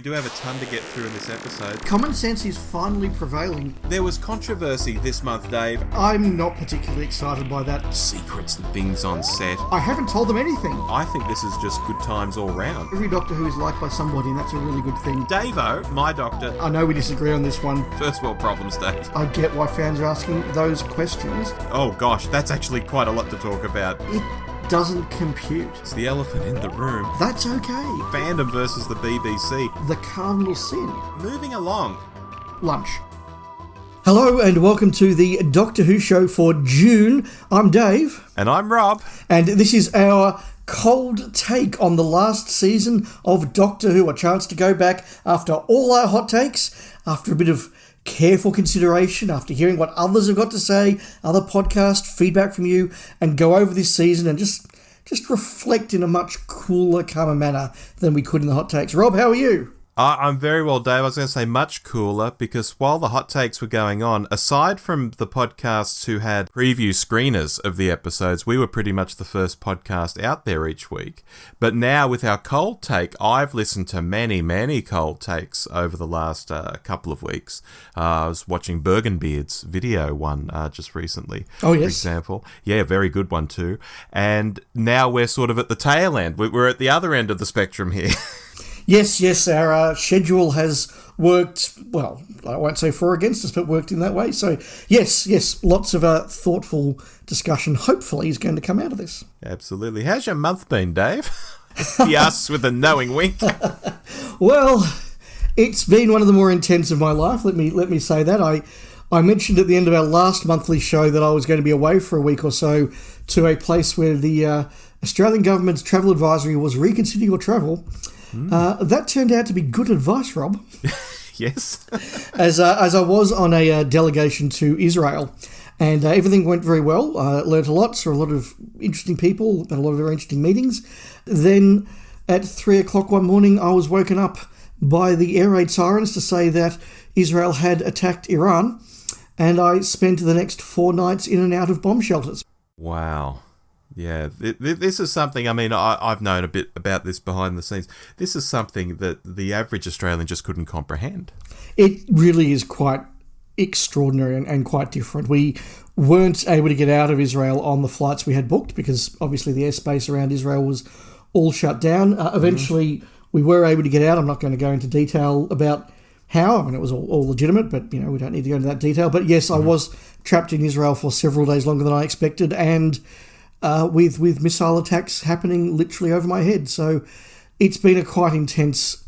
We do have a ton to get through in this episode. Common sense is finally prevailing. There was controversy this month, Dave. I'm not particularly excited by that. Secrets and things on set. I haven't told them anything. I think this is just good times all round. Every Doctor Who is liked by somebody, and that's a really good thing. Davo, my doctor. I know we disagree on this one. First world problems, Dave. I get why fans are asking those questions. Oh gosh, that's actually quite a lot to talk about. It doesn't compute. It's the elephant in the room. That's okay. Fandom versus the BBC. The cardinal sin. Moving along. Lunch. Hello and welcome to the Doctor Who show for June. I'm Dave. And I'm Rob. And this is our cold take on the last season of Doctor Who. A chance to go back after all our hot takes, after a bit of careful consideration, after hearing what others have got to say, other podcast feedback from you, and go over this season and just reflect in a much cooler, calmer manner than we could in the hot takes. Rob, how are you? I'm very well, Dave. I was going to say much cooler because while the hot takes were going on, aside from the podcasts who had preview screeners of the episodes, we were pretty much the first podcast out there each week. But now with our cold take, I've listened to many cold takes over the last couple of weeks. I was watching Bergenbeard's video one just recently, oh, yes. For example. Yeah, a very good one too. And now we're sort of at the tail end. We're at the other end of the spectrum here. Yes, our schedule has worked, well, I won't say for or against us, but worked in that way. So, yes, lots of thoughtful discussion hopefully is going to come out of this. Absolutely. How's your month been, Dave? He asks with a knowing wink. Well, it's been one of the more intense of my life, let me say that. I mentioned at the end of our last monthly show that I was going to be away for a week or so to a place where the Australian government's travel advisory was reconsider your travel. That turned out to be good advice, Rob. Yes. As I was on a delegation to Israel, and everything went very well. I learnt a lot, saw a lot of interesting people, had a lot of very interesting meetings. Then at 3 o'clock one morning, I was woken up by the air raid sirens to say that Israel had attacked Iran, and I spent the next 4 nights in and out of bomb shelters. Wow. Yeah, this is something, I mean, I've known a bit about this behind the scenes. This is something that the average Australian just couldn't comprehend. It really is quite extraordinary and quite different. We weren't able to get out of Israel on the flights we had booked because obviously the airspace around Israel was all shut down. Eventually, we were able to get out. I'm not going to go into detail about how. I mean, it was all legitimate, but, we don't need to go into that detail. But yes, I was trapped in Israel for several days longer than I expected, and with missile attacks happening literally over my head. So it's been a quite intense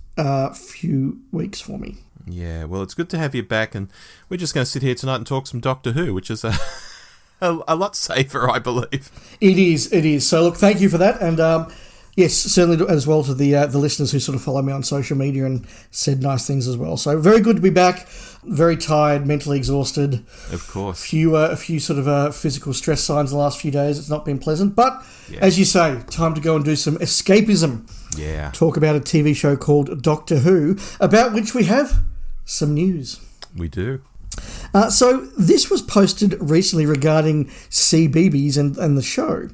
few weeks for me. Yeah, well, it's good to have you back, and we're just going to sit here tonight and talk some Doctor Who, which is a lot safer, I believe. It is. So look, thank you for that, and yes, certainly as well to the listeners who sort of follow me on social media and said nice things as well. So very good to be back. Very tired, mentally exhausted. Of course. A few sort of physical stress signs the last few days. It's not been pleasant. But, as you say, time to go and do some escapism. Yeah. Talk about a TV show called Doctor Who, about which we have some news. We do. So this was posted recently regarding CBeebies and the show.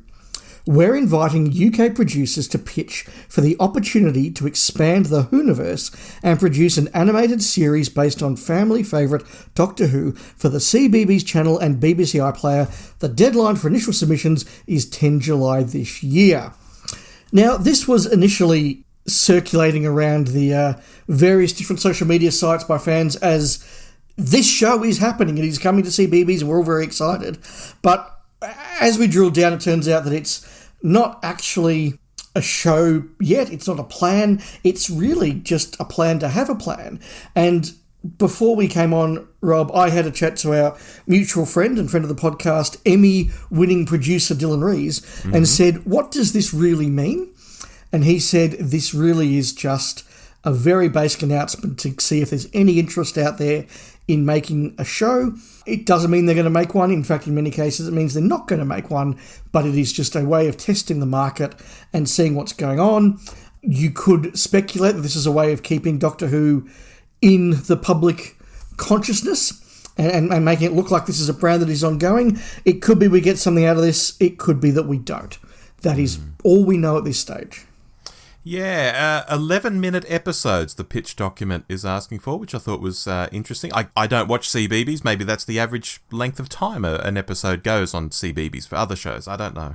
We're inviting UK producers to pitch for the opportunity to expand the Whoniverse and produce an animated series based on family favourite Doctor Who for the CBeebies channel and BBC iPlayer. The deadline for initial submissions is 10 July this year. Now, this was initially circulating around the various different social media sites by fans as this show is happening. It is coming to CBeebies and we're all very excited. But as we drilled down, it turns out that it's not actually a show yet. It's not a plan. It's really just a plan to have a plan. And before we came on, Rob, I had a chat to our mutual friend and friend of the podcast, Emmy-winning producer Dylan Rees, and said, what does this really mean? And he said, this really is just a very basic announcement to see if there's any interest out there in making a show. It doesn't mean they're going to make one. In fact, in many cases, it means they're not going to make one, but it is just a way of testing the market and seeing what's going on. You could speculate that this is a way of keeping Doctor Who in the public consciousness and making it look like this is a brand that is ongoing. It could be we get something out of this. It could be that we don't. That is all we know at this stage. Yeah, 11-minute episodes the pitch document is asking for, which I thought was interesting. I don't watch CBeebies. Maybe that's the average length of time an episode goes on CBeebies for other shows. I don't know.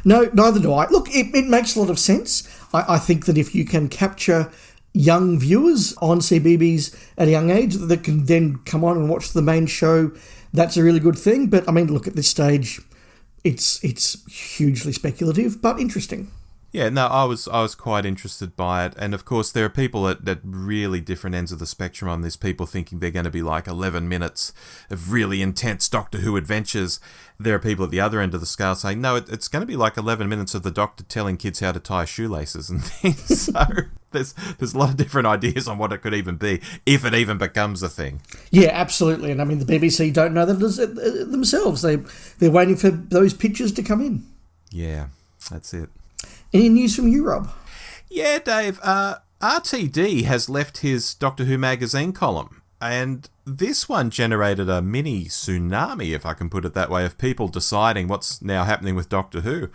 No, neither do I. Look, it makes a lot of sense. I think that if you can capture young viewers on CBeebies at a young age that can then come on and watch the main show, that's a really good thing. But, I mean, look, at this stage, it's hugely speculative, but interesting. Yeah, no, I was quite interested by it. And, of course, there are people at really different ends of the spectrum on this. People thinking they're going to be like 11 minutes of really intense Doctor Who adventures. There are people at the other end of the scale saying, no, it's going to be like 11 minutes of the Doctor telling kids how to tie shoelaces and things. So there's a lot of different ideas on what it could even be, if it even becomes a thing. Yeah, absolutely. And, I mean, the BBC don't know that themselves. They're waiting for those pictures to come in. Yeah, that's it. Any news from you, Rob? Yeah, Dave. RTD has left his Doctor Who magazine column, and this one generated a mini tsunami, if I can put it that way, of people deciding what's now happening with Doctor Who.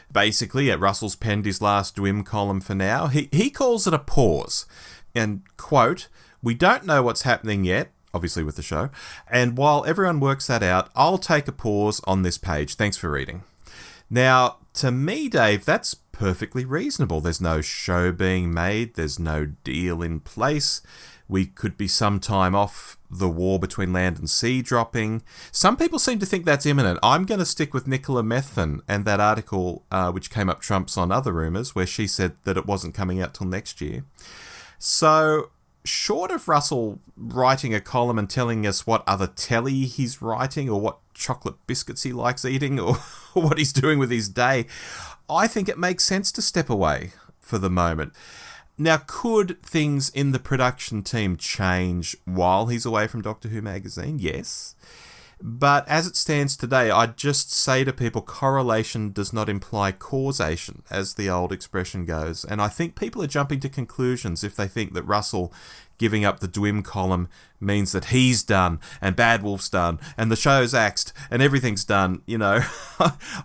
Basically, Russell's penned his last Dwim column for now. He calls it a pause, and, quote, "We don't know what's happening yet," obviously with the show, "and while everyone works that out, I'll take a pause on this page. Thanks for reading." Now, to me, Dave, that's perfectly reasonable. There's no show being made. There's no deal in place. We could be some time off the war between land and sea dropping. Some people seem to think that's imminent. I'm going to stick with Nicola Methven and that article which came up trumps on other rumours, where she said that it wasn't coming out till next year. So, short of Russell writing a column and telling us what other telly he's writing or what chocolate biscuits he likes eating or what he's doing with his day, I think it makes sense to step away for the moment. Now, could things in the production team change while he's away from Doctor Who magazine? Yes. But as it stands today, I'd just say to people, correlation does not imply causation, as the old expression goes. And I think people are jumping to conclusions if they think that Russell giving up the Dwim column means that he's done, and Bad Wolf's done, and the show's axed, and everything's done, you know.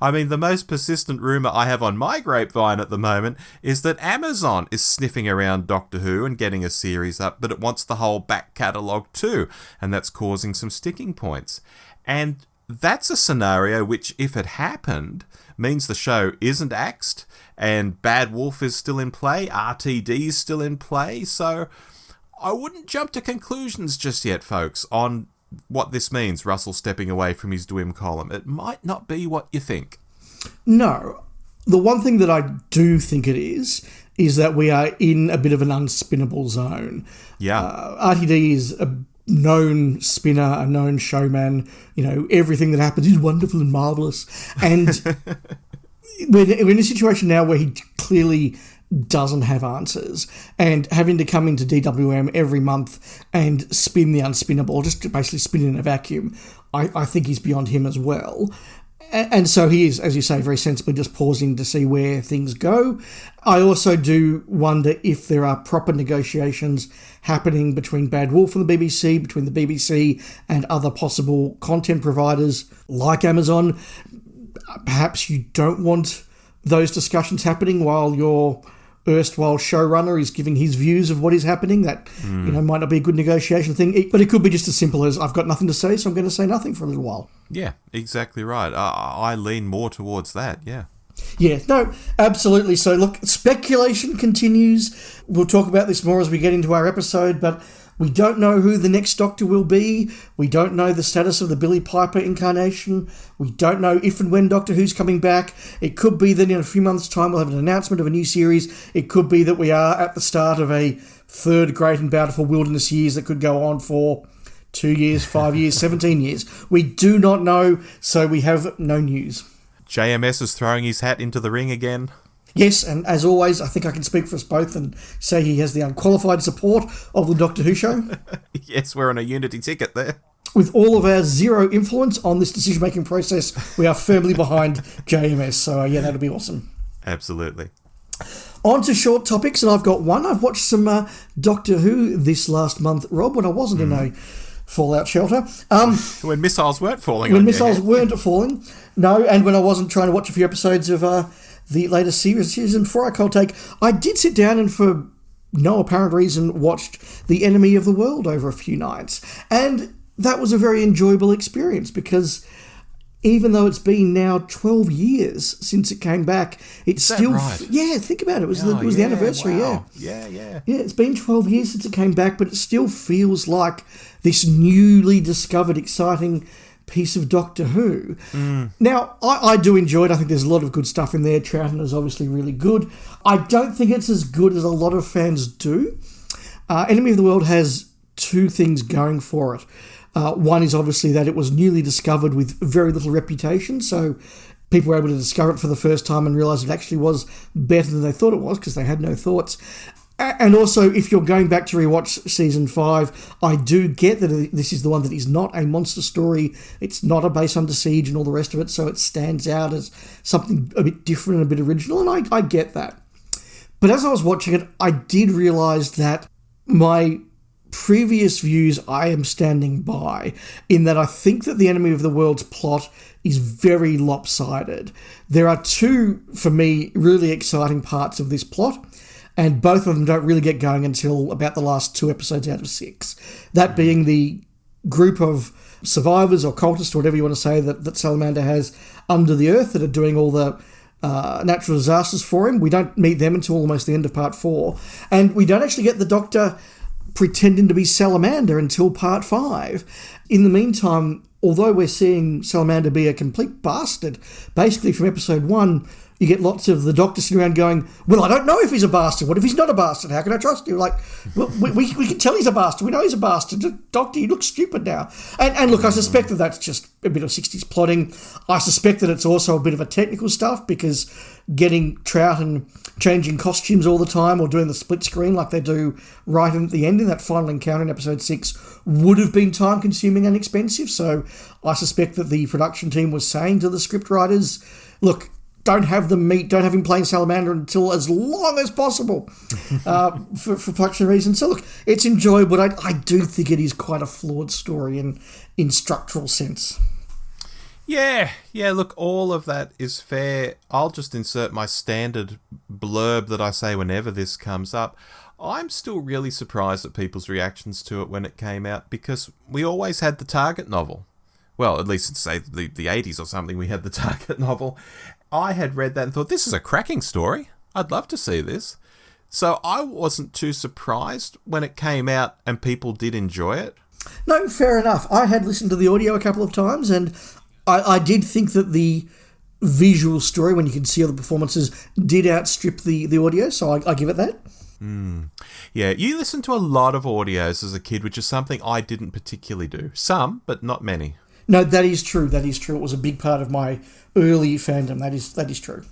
I mean, the most persistent rumour I have on my grapevine at the moment is that Amazon is sniffing around Doctor Who and getting a series up, but it wants the whole back catalogue too, and that's causing some sticking points. And that's a scenario which, if it happened, means the show isn't axed, and Bad Wolf is still in play, RTD is still in play, so I wouldn't jump to conclusions just yet, folks, on what this means, Russell stepping away from his Dwim column. It might not be what you think. No. The one thing that I do think it is that we are in a bit of an unspinnable zone. Yeah. RTD is a known spinner, a known showman. You know, everything that happens is wonderful and marvellous. And we're in a situation now where he clearly doesn't have answers, and having to come into DWM every month and spin the unspinnable, just to basically spin in a vacuum, I think is beyond him as well. And so he is, as you say, very sensibly just pausing to see where things go. I also do wonder if there are proper negotiations happening between Bad Wolf and the BBC, between the BBC and other possible content providers like Amazon. Perhaps you don't want those discussions happening while your erstwhile showrunner is giving his views of what is happening. That might not be a good negotiation thing, but it could be just as simple as, I've got nothing to say, so I'm going to say nothing for a little while. Yeah, exactly right. I lean more towards that, yeah. Yeah, no, absolutely. So look, speculation continues. We'll talk about this more as we get into our episode, but we don't know who the next Doctor will be. We don't know the status of the Billy Piper incarnation. We don't know if and when Doctor Who's coming back. It could be that in a few months' time we'll have an announcement of a new series. It could be that we are at the start of a third great and bountiful wilderness years that could go on for 2 years, 5 years, 17 years. We do not know, so we have no news. JMS is throwing his hat into the ring again. Yes, and as always, I think I can speak for us both and say he has the unqualified support of the Doctor Who show. Yes, we're on a unity ticket there. With all of our zero influence on this decision-making process, we are firmly behind JMS. So, yeah, that'll be awesome. Absolutely. On to short topics, and I've got one. I've watched some Doctor Who this last month, Rob, when I wasn't in a fallout shelter. When missiles weren't falling when on missiles you. weren't falling. No, and when I wasn't trying to watch a few episodes of the latest series. And for our cold take, I did sit down and for no apparent reason watched The Enemy of the World over a few nights. And that was a very enjoyable experience because even though it's been now 12 years since it came back, it's still... Right? Yeah, think about it. It was, the anniversary, wow. Yeah, Yeah. it's been 12 years since it came back, but it still feels like this newly discovered, exciting piece of Doctor Who. Now, I do enjoy it. I think there's a lot of good stuff in there. Troughton is obviously really good. I don't think it's as good as a lot of fans do. Enemy of the World has two things going for it. One is obviously that it was newly discovered with very little reputation, so people were able to discover it for the first time and realise it actually was better than they thought it was because they had no thoughts. And also, if you're going back to rewatch Season 5, I do get that this is the one that is not a monster story, it's not a base under siege and all the rest of it, so it stands out as something a bit different and a bit original, and I get that. But as I was watching it, I did realise that my previous views I am standing by, in that I think that the Enemy of the World's plot is very lopsided. There are two, for me, really exciting parts of this plot, and both of them don't really get going until about the last 2 episodes out of 6. That being the group of survivors or cultists, or whatever you want to say, that Salamander has under the earth that are doing all the natural disasters for him. We don't meet them until almost the end of part 4. And we don't actually get the Doctor pretending to be Salamander until part 5. In the meantime, although we're seeing Salamander be a complete bastard, basically from episode 1, you get lots of the Doctor sitting around going, well, I don't know if he's a bastard. What if he's not a bastard? How can I trust you? Like, well, we can tell he's a bastard. We know he's a bastard. Doctor, you look stupid now. And look, I suspect that that's just a bit of 60s plotting. I suspect that it's also a bit of a technical stuff because getting Troughton changing costumes all the time or doing the split screen like they do right at the end in that final encounter in episode 6 would have been time consuming and expensive. So I suspect that the production team was saying to the script writers, look, don't have him playing Salamander until as long as possible for production reasons. So look, it's enjoyable, but I do think it is quite a flawed story in structural sense. Yeah, look, all of that is fair. I'll just insert my standard blurb that I say whenever this comes up. I'm still really surprised at people's reactions to it when it came out because we always had the Target novel. Well, at least say the 80s or something, we had the Target novel. I had read that and thought, this is a cracking story. I'd love to see this. So I wasn't too surprised when it came out and people did enjoy it. No, fair enough. I had listened to the audio a couple of times and I did think that the visual story, when you can see all the performances, did outstrip the audio, so I give it that. Yeah, you listened to a lot of audios as a kid, which is something I didn't particularly do. Some, but not many. No, that is true. That is true. It was a big part of my early fandom. That is true.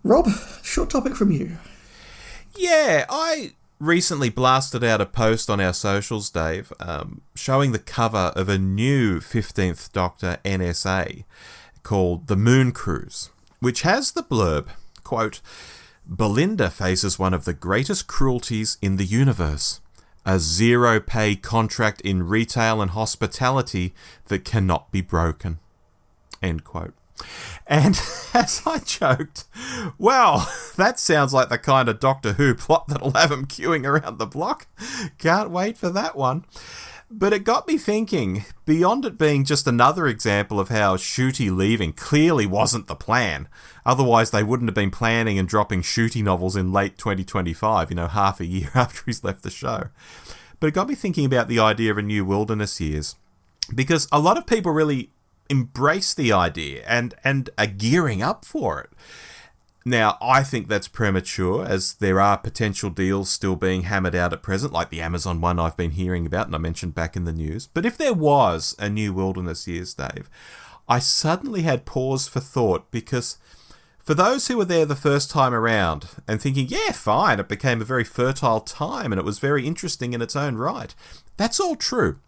Rob, short topic from you. Yeah, I recently blasted out a post on our socials, Dave, showing the cover of a new 15th Doctor NSA called The Moon Cruise, which has the blurb, quote, Belinda faces one of the greatest cruelties in the universe. A zero-pay contract in retail and hospitality that cannot be broken. End quote. And as I joked, well, that sounds like the kind of Doctor Who plot that'll have him queuing around the block. Can't wait for that one. But it got me thinking, beyond it being just another example of how Ncuti leaving clearly wasn't the plan. Otherwise, they wouldn't have been planning and dropping Ncuti novels in late 2025, half a year after he's left the show. But it got me thinking about the idea of a new Wilderness Years. Because a lot of people really embrace the idea and are gearing up for it. Now, I think that's premature, as there are potential deals still being hammered out at present, like the Amazon one I've been hearing about and I mentioned back in the news. But if there was a new Wilderness Years, Dave, I suddenly had pause for thought, because for those who were there the first time around and thinking, yeah, fine, it became a very fertile time and it was very interesting in its own right, that's all true.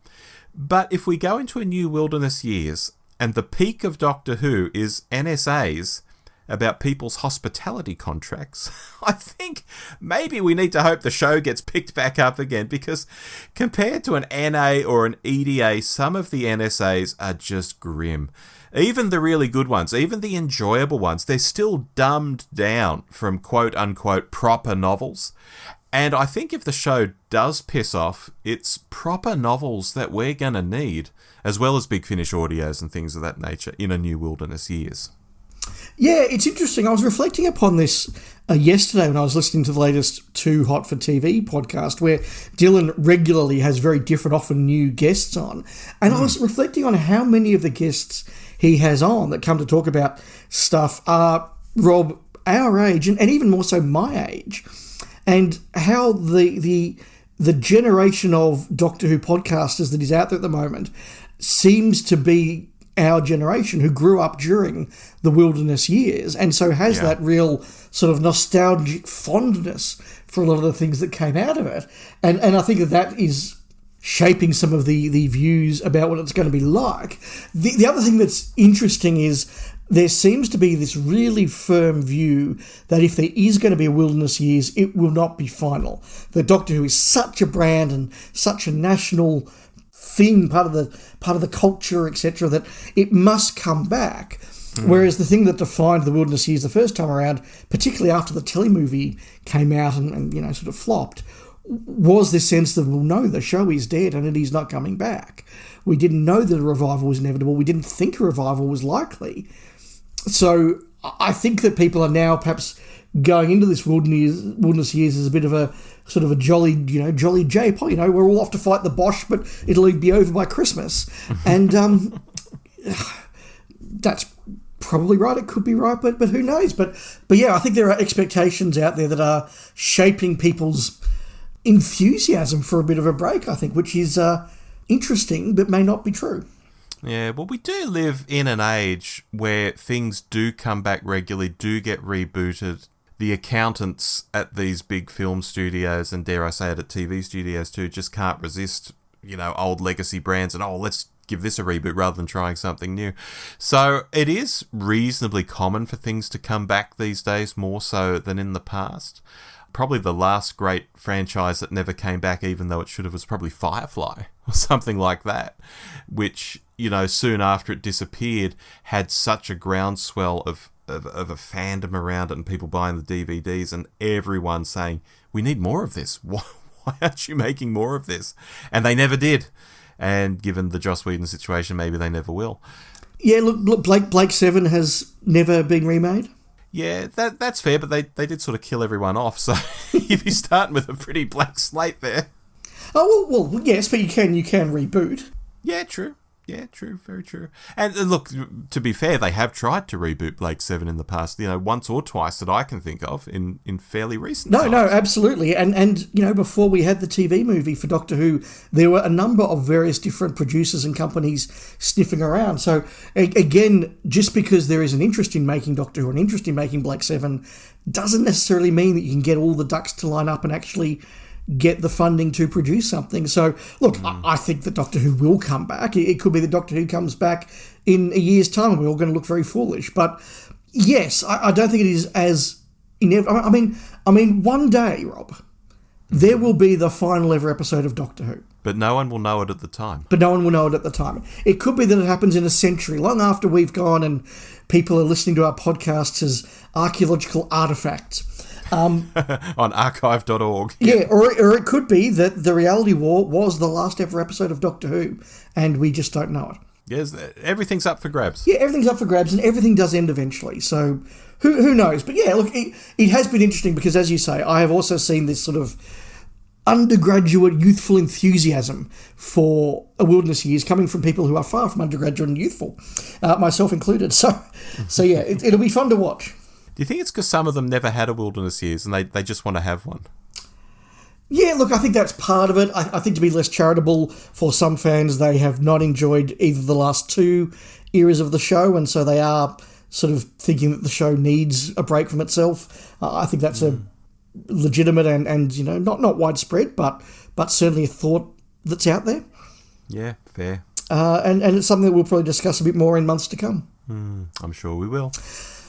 But if we go into a new Wilderness Years and the peak of Doctor Who is NSAs, about people's hospitality contracts, I think maybe we need to hope the show gets picked back up again, because compared to an NA or an EDA, some of the NSAs are just grim. Even the really good ones, even the enjoyable ones, they're still dumbed down from quote-unquote proper novels. And I think if the show does piss off, it's proper novels that we're going to need, as well as Big Finish audios and things of that nature in a new Wilderness Years. Yeah, it's interesting. I was reflecting upon this yesterday when I was listening to the latest Too Hot for TV podcast, where Dylan regularly has very different, often new guests on. And I was reflecting on how many of the guests he has on that come to talk about stuff are, Rob, our age, and even more so my age, and how the generation of Doctor Who podcasters that is out there at the moment seems to be our generation who grew up during the Wilderness Years, and so has that real sort of nostalgic fondness for a lot of the things that came out of it. And I think that is shaping some of the views about what it's going to be like. The other thing that's interesting is there seems to be this really firm view that if there is going to be a Wilderness Years, it will not be final. The Doctor Who is such a brand and such a national thing, part of the culture, etc., that it must come back. Whereas the thing that defined the Wilderness Years the first time around, particularly after the telemovie came out and sort of flopped, was this sense that, well, no, the show is dead and it is not coming back. We didn't know that a revival was inevitable. We didn't think a revival was likely. So I think that people are now perhaps going into this Wilderness Years as a bit of a sort of a jolly J-pop. We're all off to fight the Bosch, but it'll be over by Christmas. And that's probably right. It could be right, but who knows? But yeah, I think there are expectations out there that are shaping people's enthusiasm for a bit of a break, I think, which is interesting, but may not be true. Yeah, well, we do live in an age where things do come back regularly, do get rebooted. The accountants at these big film studios, and dare I say it, at TV studios too, just can't resist, old legacy brands and, let's give this a reboot rather than trying something new. So it is reasonably common for things to come back these days, more so than in the past. Probably the last great franchise that never came back, even though it should have, was probably Firefly or something like that, which, soon after it disappeared, had such a groundswell of a fandom around it and people buying the DVDs and everyone saying, we need more of this. Why aren't you making more of this? And they never did. And given the Joss Whedon situation, maybe they never will. Yeah, look, Blake 7 has never been remade. Yeah, that's fair, but they did sort of kill everyone off, so you'd be starting with a pretty blank slate there. Oh, well, yes, but you can reboot. Yeah, true. Yeah, true, very true. And look, to be fair, they have tried to reboot Blake 7 in the past, once or twice that I can think of in fairly recent times. No, absolutely. And before we had the TV movie for Doctor Who, there were a number of various different producers and companies sniffing around. So, again, just because there is an interest in making Doctor Who, an interest in making Blake 7, doesn't necessarily mean that you can get all the ducks to line up and actually get the funding to produce something. So, look, I think that Doctor Who will come back. It could be that Doctor Who comes back in a year's time and we're all going to look very foolish. But, yes, I don't think it is as inevitable. I mean, one day, Rob, there will be the final ever episode of Doctor Who. But no one will know it at the time. It could be that it happens in a century, long after we've gone and people are listening to our podcasts as archaeological artefacts. On archive.org. Yeah, or it could be that the reality war was the last ever episode of Doctor Who, and we just don't know it. Yes, everything's up for grabs. Yeah, everything's up for grabs, and everything does end eventually, so who knows? But yeah, look, it has been interesting because, as you say, I have also seen this sort of undergraduate youthful enthusiasm for a Wilderness Years coming from people who are far from undergraduate and youthful, myself included. So yeah, it'll be fun to watch. Do you think it's because some of them never had a Wilderness Years and they just want to have one? Yeah, look, I think that's part of it. I think to be less charitable, for some fans, they have not enjoyed either the last two eras of the show, and so they are sort of thinking that the show needs a break from itself. I think that's a legitimate and not widespread, but certainly a thought that's out there. Yeah, fair. And it's something that we'll probably discuss a bit more in months to come. I'm sure we will.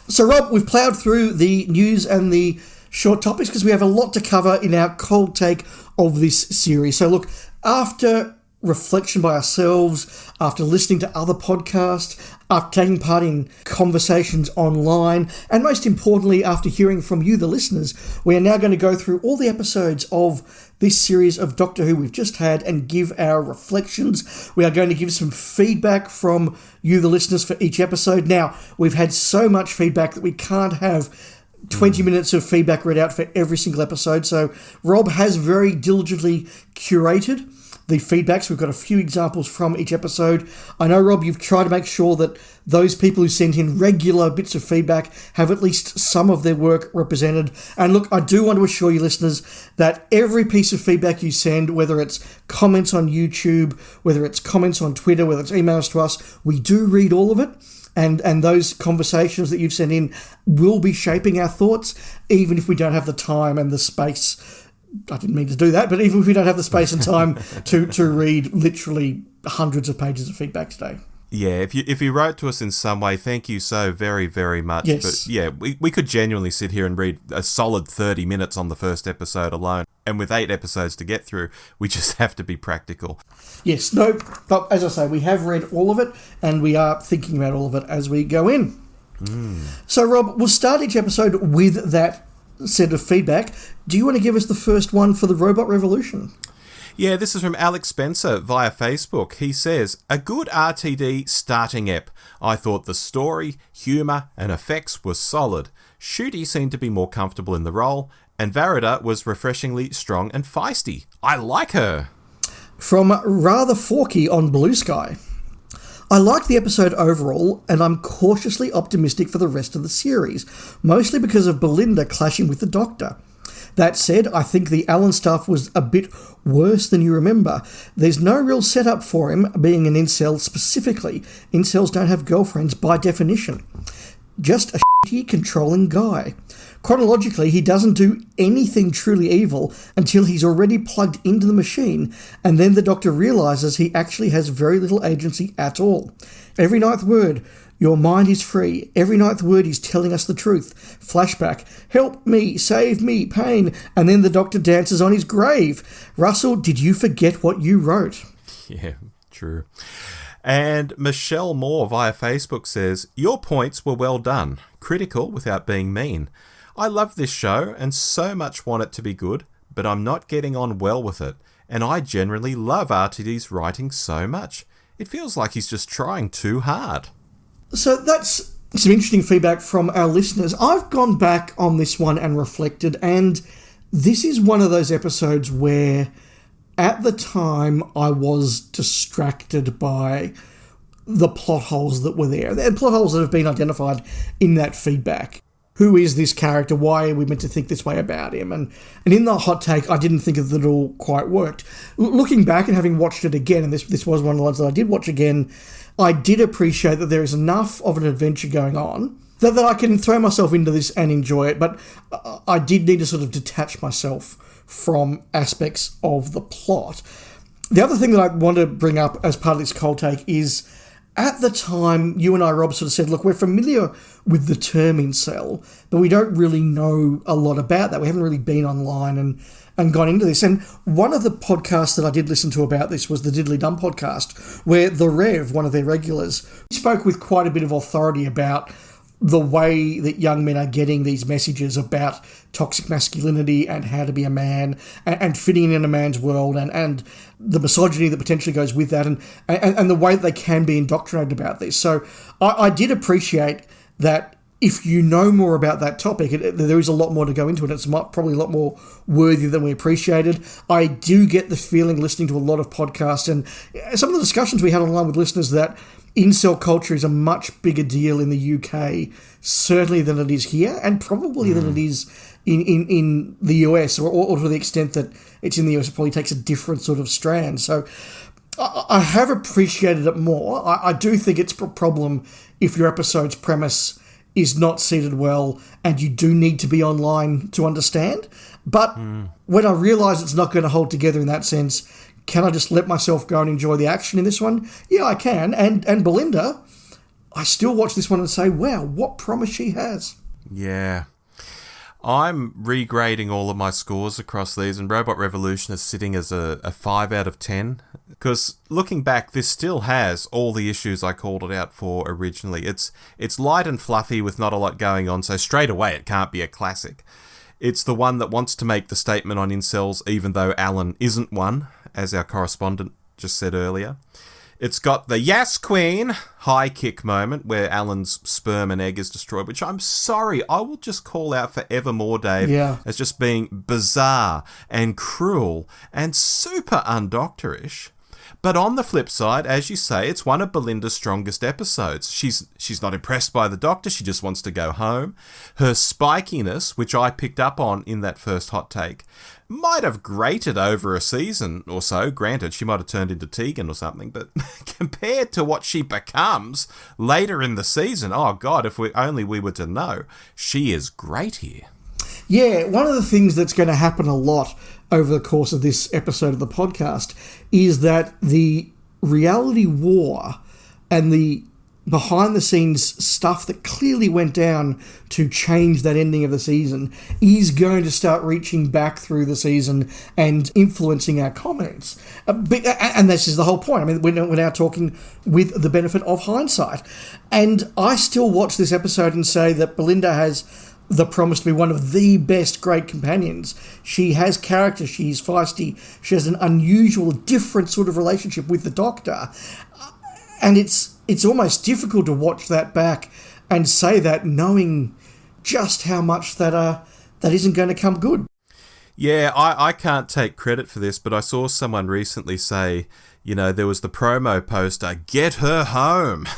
So, Rob, we've ploughed through the news and the short topics because we have a lot to cover in our cold take of this series. So, look, after reflection by ourselves, after listening to other podcasts, after taking part in conversations online, and most importantly, after hearing from you, the listeners, we are now going to go through all the episodes of this series of Doctor Who we've just had and give our reflections. We are going to give some feedback from you, the listeners, for each episode. Now, we've had so much feedback that we can't have 20 minutes of feedback read out for every single episode. So Rob has very diligently curated the feedbacks. We've got a few examples from each episode. I know, Rob, you've tried to make sure that those people who send in regular bits of feedback have at least some of their work represented. And look, I do want to assure you, listeners, that every piece of feedback you send, whether it's comments on YouTube, whether it's comments on Twitter, whether it's emails to us, we do read all of it. And those conversations that you've sent in will be shaping our thoughts, even if we don't have the time and the space. I didn't mean to do that, but even if we don't have the space and time to read literally hundreds of pages of feedback today. Yeah, if you wrote to us in some way, thank you so very, very much. Yes. But yeah, we could genuinely sit here and read a solid 30 minutes on the first episode alone. And with 8 episodes to get through, we just have to be practical. Yes, no, but as I say, we have read all of it and we are thinking about all of it as we go in. So, Rob, we'll start each episode with that set of feedback. Do you want to give us the first one for the Robot Revolution? Yeah, this is from Alex Spencer via Facebook. He says, a good RTD starting ep. I thought the story, humour and effects were solid. Ncuti seemed to be more comfortable in the role, and Varida was refreshingly strong and feisty. I like her. From Rather Forky on Bluesky. I like the episode overall, and I'm cautiously optimistic for the rest of the series, mostly because of Belinda clashing with the Doctor. That said, I think the Alan stuff was a bit worse than you remember. There's no real setup for him being an incel specifically. Incels don't have girlfriends by definition. Just a shitty, controlling guy. Chronologically, he doesn't do anything truly evil until he's already plugged into the machine, and then the Doctor realises he actually has very little agency at all. Every ninth word, your mind is free. Every ninth word is telling us the truth. Flashback, help me, save me, pain, and then the Doctor dances on his grave. Russell, did you forget what you wrote? Yeah, true. And Michelle Moore via Facebook says, your points were well done. Critical without being mean. I love this show and so much want it to be good, but I'm not getting on well with it. And I generally love RTD's writing so much. It feels like he's just trying too hard. So that's some interesting feedback from our listeners. I've gone back on this one and reflected, and this is one of those episodes where at the time I was distracted by the plot holes that were there. And plot holes that have been identified in that feedback. Who is this character? Why are we meant to think this way about him? And in the hot take, I didn't think that it all quite worked. Looking back and having watched it again, and this was one of the ones that I did watch again, I did appreciate that there is enough of an adventure going on that I can throw myself into this and enjoy it, but I did need to sort of detach myself from aspects of the plot. The other thing that I want to bring up as part of this cold take is, at the time, you and I, Rob, sort of said, look, we're familiar with the term incel, but we don't really know a lot about that. We haven't really been online and gone into this. And one of the podcasts that I did listen to about this was the Diddly Dum podcast, where the Rev, one of their regulars, spoke with quite a bit of authority about the way that young men are getting these messages about toxic masculinity and how to be a man and fitting in a man's world and the misogyny that potentially goes with that and the way that they can be indoctrinated about this. So I did appreciate that if you know more about that topic, there is a lot more to go into it. It's probably a lot more worthy than we appreciated. I do get the feeling, listening to a lot of podcasts and some of the discussions we had online with listeners, that incel culture is a much bigger deal in the UK, certainly than it is here, and probably than it is in the US, or to the extent that it's in the US, it probably takes a different sort of strand. So I have appreciated it more. I do think it's a problem if your episode's premise is not seated well and you do need to be online to understand. But when I realise it's not going to hold together in that sense, can I just let myself go and enjoy the action in this one? Yeah, I can. And Belinda, I still watch this one and say, wow, what promise she has. Yeah. I'm regrading all of my scores across these, and Robot Revolution is sitting as a 5 out of 10. Because looking back, this still has all the issues I called it out for originally. It's light and fluffy with not a lot going on, so straight away it can't be a classic. It's the one that wants to make the statement on incels, even though Alan isn't one, as our correspondent just said earlier. It's got the Yes Queen high kick moment where Alan's sperm and egg is destroyed, which I'm sorry, I will just call out forevermore, Dave, as just being bizarre and cruel and super undoctorish. But on the flip side, as you say, it's one of Belinda's strongest episodes. She's not impressed by the Doctor, she just wants to go home. Her spikiness, which I picked up on in that first hot take, might have grated over a season or so. Granted, she might have turned into Tegan or something, but compared to what she becomes later in the season, oh God, if we were to know, she is great here. Yeah, one of the things that's going to happen a lot over the course of this episode of the podcast is that the reality war and the behind-the-scenes stuff that clearly went down to change that ending of the season is going to start reaching back through the season and influencing our comments. And this is the whole point. I mean, we're now talking with the benefit of hindsight. And I still watch this episode and say that Belinda has the promise to be one of the best great companions. She has character, she's feisty, she has an unusual, different sort of relationship with the Doctor. And it's almost difficult to watch that back and say that knowing just how much that isn't going to come good. Yeah, I can't take credit for this, but I saw someone recently say, there was the promo poster, "Get her home."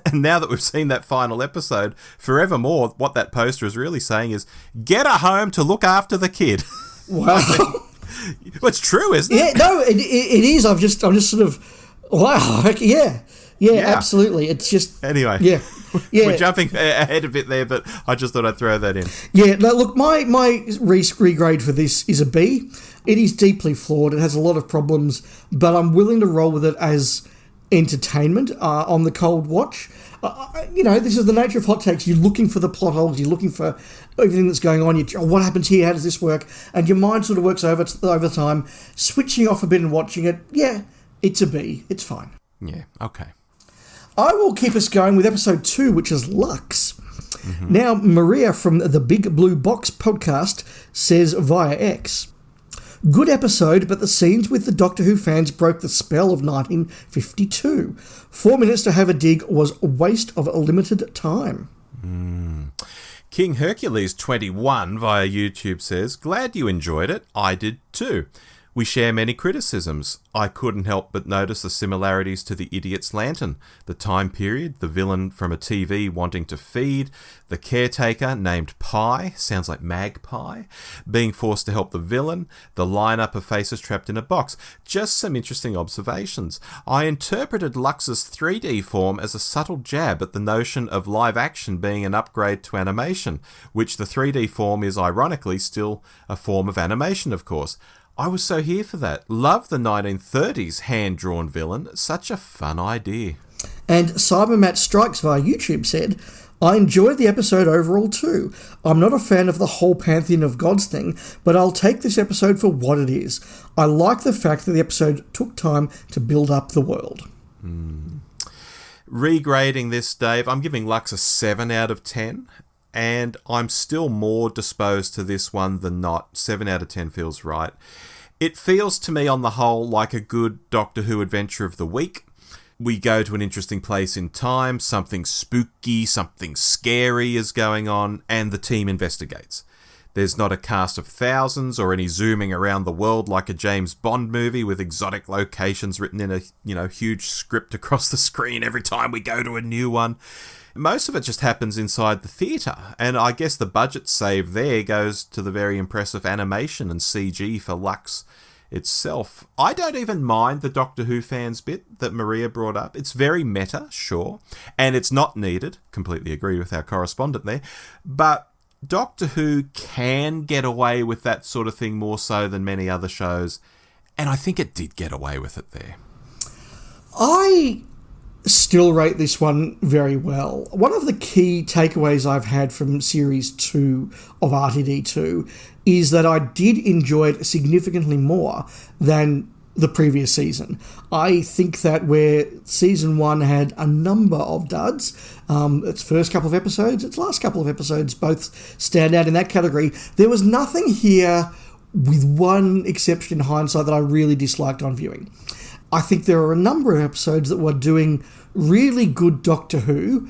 And now that we've seen that final episode, forevermore, what that poster is really saying is, get her home to look after the kid. Wow. Well, it's true, isn't it? Yeah, no, it is. I'm just sort of, wow. Yeah, absolutely. It's just... Anyway. Yeah. We're jumping ahead a bit there, but I just thought I'd throw that in. Yeah, no, look, my regrade for this is a B. It is deeply flawed. It has a lot of problems, but I'm willing to roll with it as entertainment on the cold watch. This is the nature of hot takes. You're looking for the plot holes. You're looking for everything that's going on. What happens here? How does this work? And your mind sort of works over time, switching off a bit and watching it. Yeah, it's a B. It's fine. Yeah, okay. I will keep us going with episode 2, which is Lux. Mm-hmm. Now, Maria from the Big Blue Box podcast says via X, good episode, but the scenes with the Doctor Who fans broke the spell of 1952. 4 minutes to have a dig was a waste of a limited time. King Hercules 21 via YouTube says, glad you enjoyed it. I did too. We share many criticisms. I couldn't help but notice the similarities to the Idiot's Lantern, the time period, the villain from a TV wanting to feed, the caretaker named Pie, sounds like Magpie, being forced to help the villain, the lineup of faces trapped in a box. Just some interesting observations. I interpreted Lux's 3D form as a subtle jab at the notion of live action being an upgrade to animation, which the 3D form is ironically still a form of animation, of course. I was so here for that. Love the 1930s hand-drawn villain. Such a fun idea. And Cybermat Strikes via YouTube said, I enjoyed the episode overall too. I'm not a fan of the whole Pantheon of Gods thing, but I'll take this episode for what it is. I like the fact that the episode took time to build up the world. Regrading this, Dave, I'm giving Lux a 7 out of 10. And I'm still more disposed to this one than not. 7 out of 10 feels right. It feels to me on the whole like a good Doctor Who adventure of the week. We go to an interesting place in time, something spooky, something scary is going on, and the team investigates. There's not a cast of thousands or any zooming around the world like a James Bond movie with exotic locations written in a huge script across the screen every time we go to a new one. Most of it just happens inside the theatre, and I guess the budget save there goes to the very impressive animation and CG for Lux itself. I don't even mind the Doctor Who fans bit that Maria brought up. It's very meta, sure, and it's not needed. Completely agree with our correspondent there. But Doctor Who can get away with that sort of thing more so than many other shows, and I think it did get away with it there. still rate this one very well. One of the key takeaways I've had from Series 2 of RTD2 is that I did enjoy it significantly more than the previous season. I think that where Season 1 had a number of duds, its first couple of episodes, its last couple of episodes both stand out in that category. There was nothing here, with one exception in hindsight, that I really disliked on viewing. I think there are a number of episodes that were doing really good Doctor Who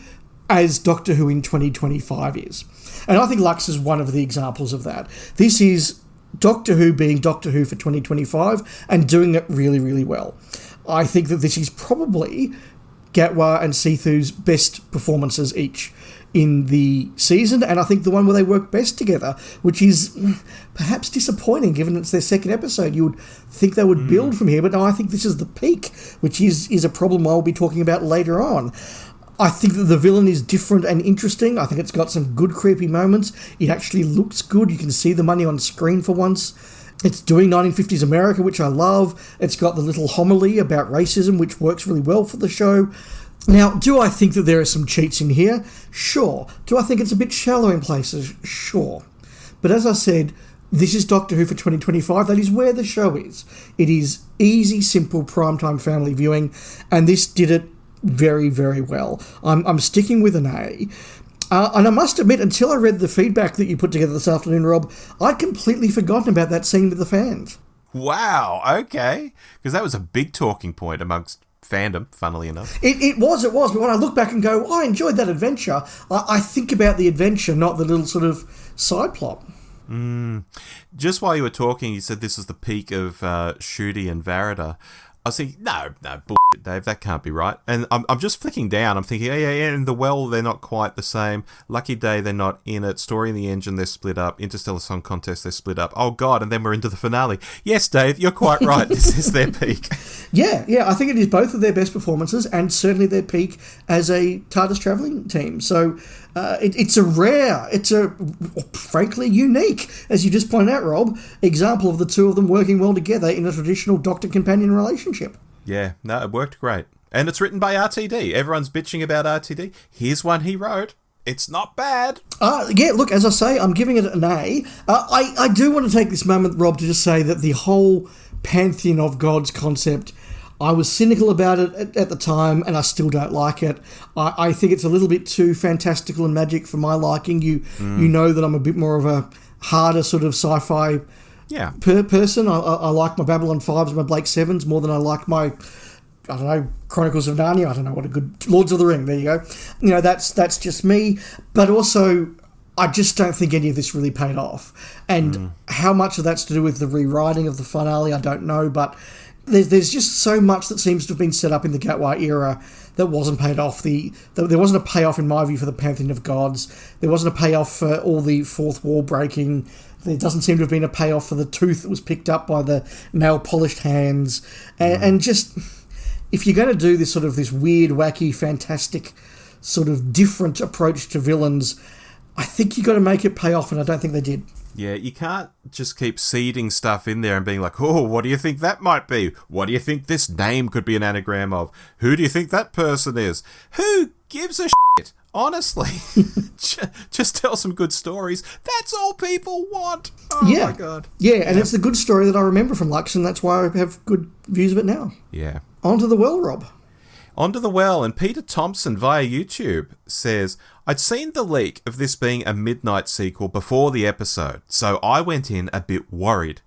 as Doctor Who in 2025 is. And I think Lux is one of the examples of that. This is Doctor Who being Doctor Who for 2025 and doing it really, really well. I think that this is probably Gatwa and Sethu's best performances each in the season, and I think the one where they work best together, which is perhaps disappointing given it's their second episode. You would think they would build from here, but no, I think this is the peak, which is a problem I'll be talking about later on. I think that the villain is different and interesting. I think it's got some good creepy moments. It actually looks good. You can see the money on screen for once. It's doing 1950s America, which I love. It's got the little homily about racism, which works really well for the show. Now, do I think that there are some cheats in here? Sure. Do I think it's a bit shallow in places? Sure. But as I said, this is Doctor Who for 2025. That is where the show is. It is easy, simple, primetime family viewing, and this did it very, very well. I'm sticking with an A. And I must admit, until I read the feedback that you put together this afternoon, Rob, I'd completely forgotten about that scene with the fans. Wow, okay. Because that was a big talking point amongst fandom, funnily enough. It was, but when I look back and go, I enjoyed that adventure, I think about the adventure, not the little sort of side plot. Just while you were talking, you said this is the peak of Ncuti and Varida. I was thinking, no, bullshit, Dave, that can't be right. And I'm just flicking down. I'm thinking, yeah, in The Well, they're not quite the same. Lucky Day, they're not in it. Story in the Engine, they're split up. Interstellar Song Contest, they're split up. Oh, God, and then we're into the finale. Yes, Dave, you're quite right. This is their peak. Yeah, I think it is both of their best performances and certainly their peak as a TARDIS travelling team. So it's a frankly unique, as you just pointed out, Rob, example of the two of them working well together in a traditional doctor-companion relationship. Yeah, no, it worked great. And it's written by RTD. Everyone's bitching about RTD. Here's one he wrote. It's not bad. Yeah, look, as I say, I'm giving it an A. I do want to take this moment, Rob, to just say that the whole pantheon of gods concept, I was cynical about it at the time, and I still don't like it. I think it's a little bit too fantastical and magic for my liking. You know that I'm a bit more of a harder sort of sci-fi person. I like my Babylon 5s and my Blake 7s more than I like my, I don't know, Chronicles of Narnia. I don't know what a good Lords of the Ring. There you go. You know, that's just me. But also, I just don't think any of this really paid off. And how much of that's to do with the rewriting of the finale, I don't know. But there's just so much that seems to have been set up in the Gatwa era that wasn't paid off. There wasn't a payoff, in my view, for the Pantheon of Gods. There wasn't a payoff for all the fourth wall breaking. There doesn't seem to have been a payoff for the tooth that was picked up by the nail-polished hands. And just, if you're going to do this sort of this weird, wacky, fantastic, sort of different approach to villains, I think you've got to make it pay off, and I don't think they did. Yeah, you can't just keep seeding stuff in there and being like, oh, what do you think that might be? What do you think this name could be an anagram of? Who do you think that person is? Who gives a shit? Honestly, just tell some good stories. That's all people want. Oh, my God. Yeah, and it's the good story that I remember from Lux, and that's why I have good views of it now. Yeah. On to The Well, Rob. Onto The Well, and Peter Thompson via YouTube says, I'd seen the leak of this being a midnight sequel before the episode, so I went in a bit worried.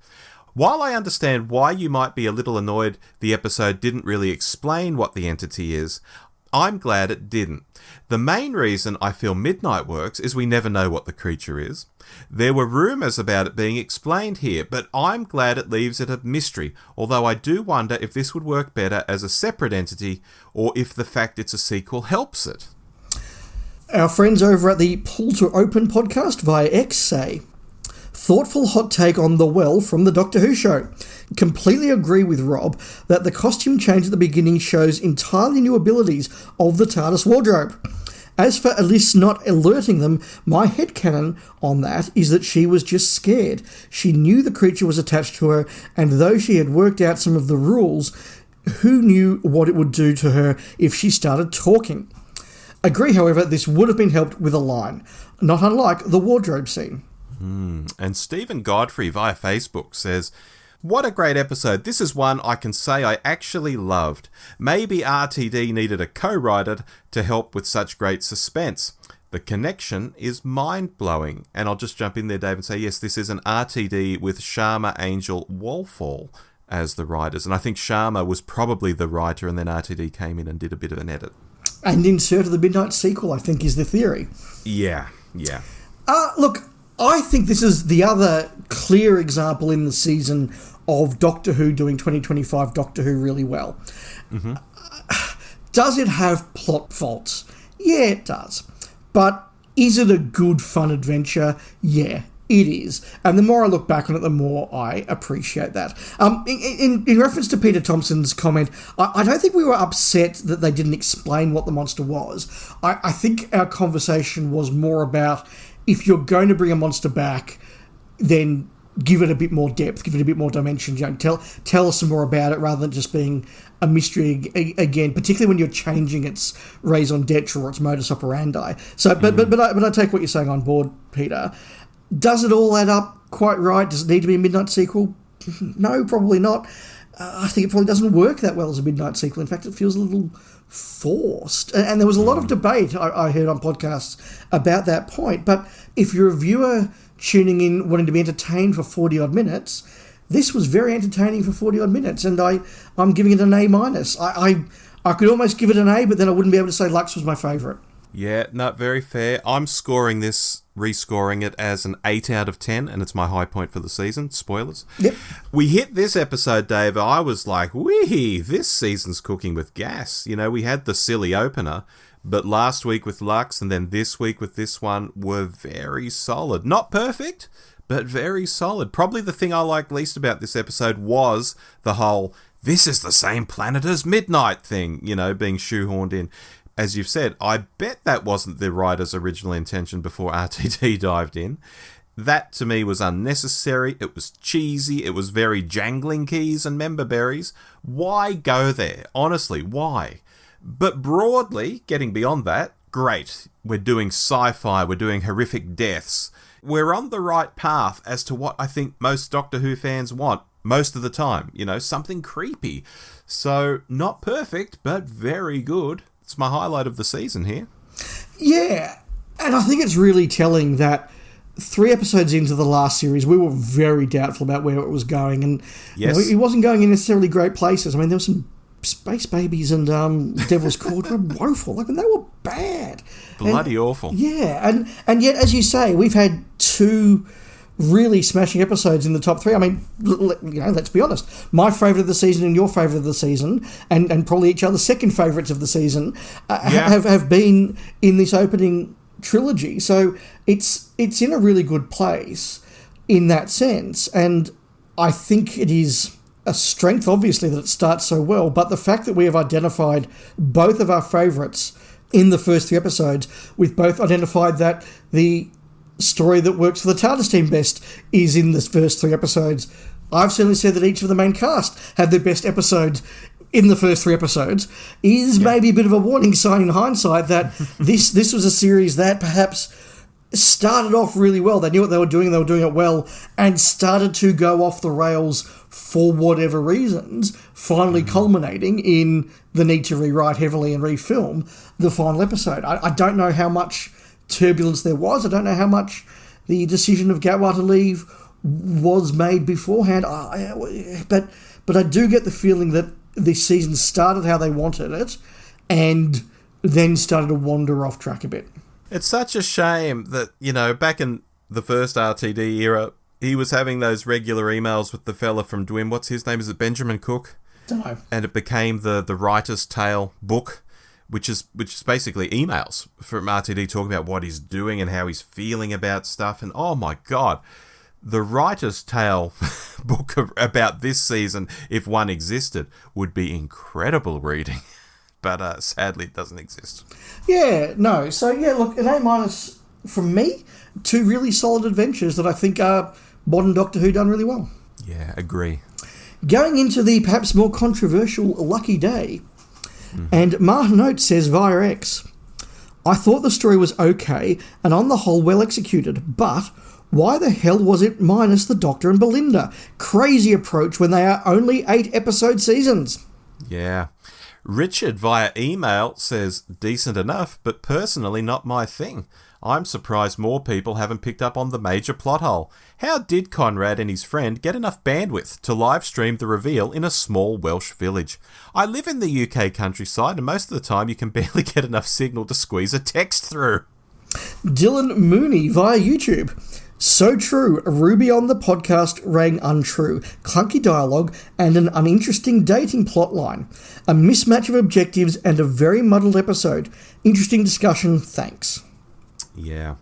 While I understand why you might be a little annoyed the episode didn't really explain what the entity is, I'm glad it didn't. The main reason I feel Midnight works is we never know what the creature is. There were rumours about it being explained here, but I'm glad it leaves it a mystery, although I do wonder if this would work better as a separate entity, or if the fact it's a sequel helps it. Our friends over at the Pull to Open podcast via X say, thoughtful hot take on The Well from the Doctor Who show. Completely agree with Rob that the costume change at the beginning shows entirely new abilities of the TARDIS wardrobe. As for Alice not alerting them, my headcanon on that is that she was just scared. She knew the creature was attached to her, and though she had worked out some of the rules, who knew what it would do to her if she started talking? Agree, however, this would have been helped with a line, not unlike the wardrobe scene. And Stephen Godfrey via Facebook says, what a great episode. This is one I can say I actually loved. Maybe RTD needed a co-writer to help with such great suspense. The connection is mind-blowing. And I'll just jump in there, Dave, and say, yes, this is an RTD with Sharma, Angel, Walfall as the writers. And I think Sharma was probably the writer, and then RTD came in and did a bit of an edit. And inserted the Midnight sequel, I think, is the theory. Yeah. Look, I think this is the other clear example in the season of Doctor Who doing 2025 Doctor Who really well. Mm-hmm. Does it have plot faults? Yeah, it does. But is it a good, fun adventure? Yeah, it is. And the more I look back on it, the more I appreciate that. In reference to Peter Thompson's comment, I don't think we were upset that they didn't explain what the monster was. I think our conversation was more about, if you're going to bring a monster back, then give it a bit more depth, give it a bit more dimension. You know, tell us some more about it rather than just being a mystery again, particularly when you're changing its raison d'etre or its modus operandi. So, but I take what you're saying on board, Peter. Does it all add up quite right? Does it need to be a Midnight sequel? No, probably not. I think it probably doesn't work that well as a Midnight sequel. In fact, it feels a little forced. And there was a lot of debate I heard on podcasts about that point. But if you're a viewer tuning in wanting to be entertained for 40-odd minutes, this was very entertaining for 40-odd minutes, and I'm giving it an A-. I could almost give it an A, but then I wouldn't be able to say Lux was my favourite. Yeah, not very fair. I'm rescoring it as an 8 out of 10, and it's my high point for the season. Spoilers. Yep. We hit this episode, Dave. I was like, wee, this season's cooking with gas. You know, we had the silly opener, but last week with Lux and then this week with this one were very solid. Not perfect, but very solid. Probably the thing I liked least about this episode was the whole, this is the same planet as Midnight thing, you know, being shoehorned in. As you've said, I bet that wasn't the writer's original intention before RTD dived in. That, to me, was unnecessary. It was cheesy. It was very jangling keys and member berries. Why go there? Honestly, why? But broadly, getting beyond that, great. We're doing sci-fi. We're doing horrific deaths. We're on the right path as to what I think most Doctor Who fans want most of the time. You know, something creepy. So, not perfect, but very good. It's my highlight of the season here. Yeah, and I think it's really telling that 3 episodes into the last series, we were very doubtful about where it was going, and yes, you know, it wasn't going in necessarily great places. I mean, there were some Space Babies and Devil's Court were woeful. Like, they were bad. Bloody awful. Yeah, and yet, as you say, we've had 2 really smashing episodes in the top 3. I mean, you know, let's be honest. My favourite of the season and your favourite of the season, and probably each other's second favourites of the season, have been in this opening trilogy. So it's in a really good place in that sense. And I think it is a strength, obviously, that it starts so well. But the fact that we have identified both of our favourites in the first 3 episodes, we've both identified that the story that works for the TARDIS team best is in the first 3 episodes. I've certainly said that each of the main cast had their best episode in the first 3 episodes. Is maybe a bit of a warning sign in hindsight that this was a series that perhaps started off really well. They knew what they were doing it well, and started to go off the rails for whatever reasons, finally culminating in the need to rewrite heavily and refilm the final episode. I don't know how much turbulence there was. I don't know how much the decision of Gatwa to leave was made beforehand. But I do get the feeling that this season started how they wanted it and then started to wander off track a bit. It's such a shame that, you know, back in the first RTD era, he was having those regular emails with the fella from Dwim. What's his name? Is it Benjamin Cook? Don't know. And it became the Writer's Tale book, which is basically emails from RTD talking about what he's doing and how he's feeling about stuff. And oh my God, the Writer's Tale book about this season, if one existed, would be incredible reading. But sadly, it doesn't exist. Yeah, no. So yeah, look, an A- from me. 2 really solid adventures that I think are modern Doctor Who done really well. Yeah, agree. Going into the perhaps more controversial Lucky Day. And Martin Oates says via X, I thought the story was okay and on the whole well executed, but why the hell was it minus the Doctor and Belinda? Crazy approach when they are only 8-episode seasons. Yeah. Richard via email says, decent enough, but personally not my thing. I'm surprised more people haven't picked up on the major plot hole. How did Conrad and his friend get enough bandwidth to live stream the reveal in a small Welsh village? I live in the UK countryside and most of the time you can barely get enough signal to squeeze a text through. Dylan Mooney via YouTube. So true, Ruby on the podcast rang untrue, clunky dialogue and an uninteresting dating plotline. A mismatch of objectives and a very muddled episode. Interesting discussion, thanks. Yeah.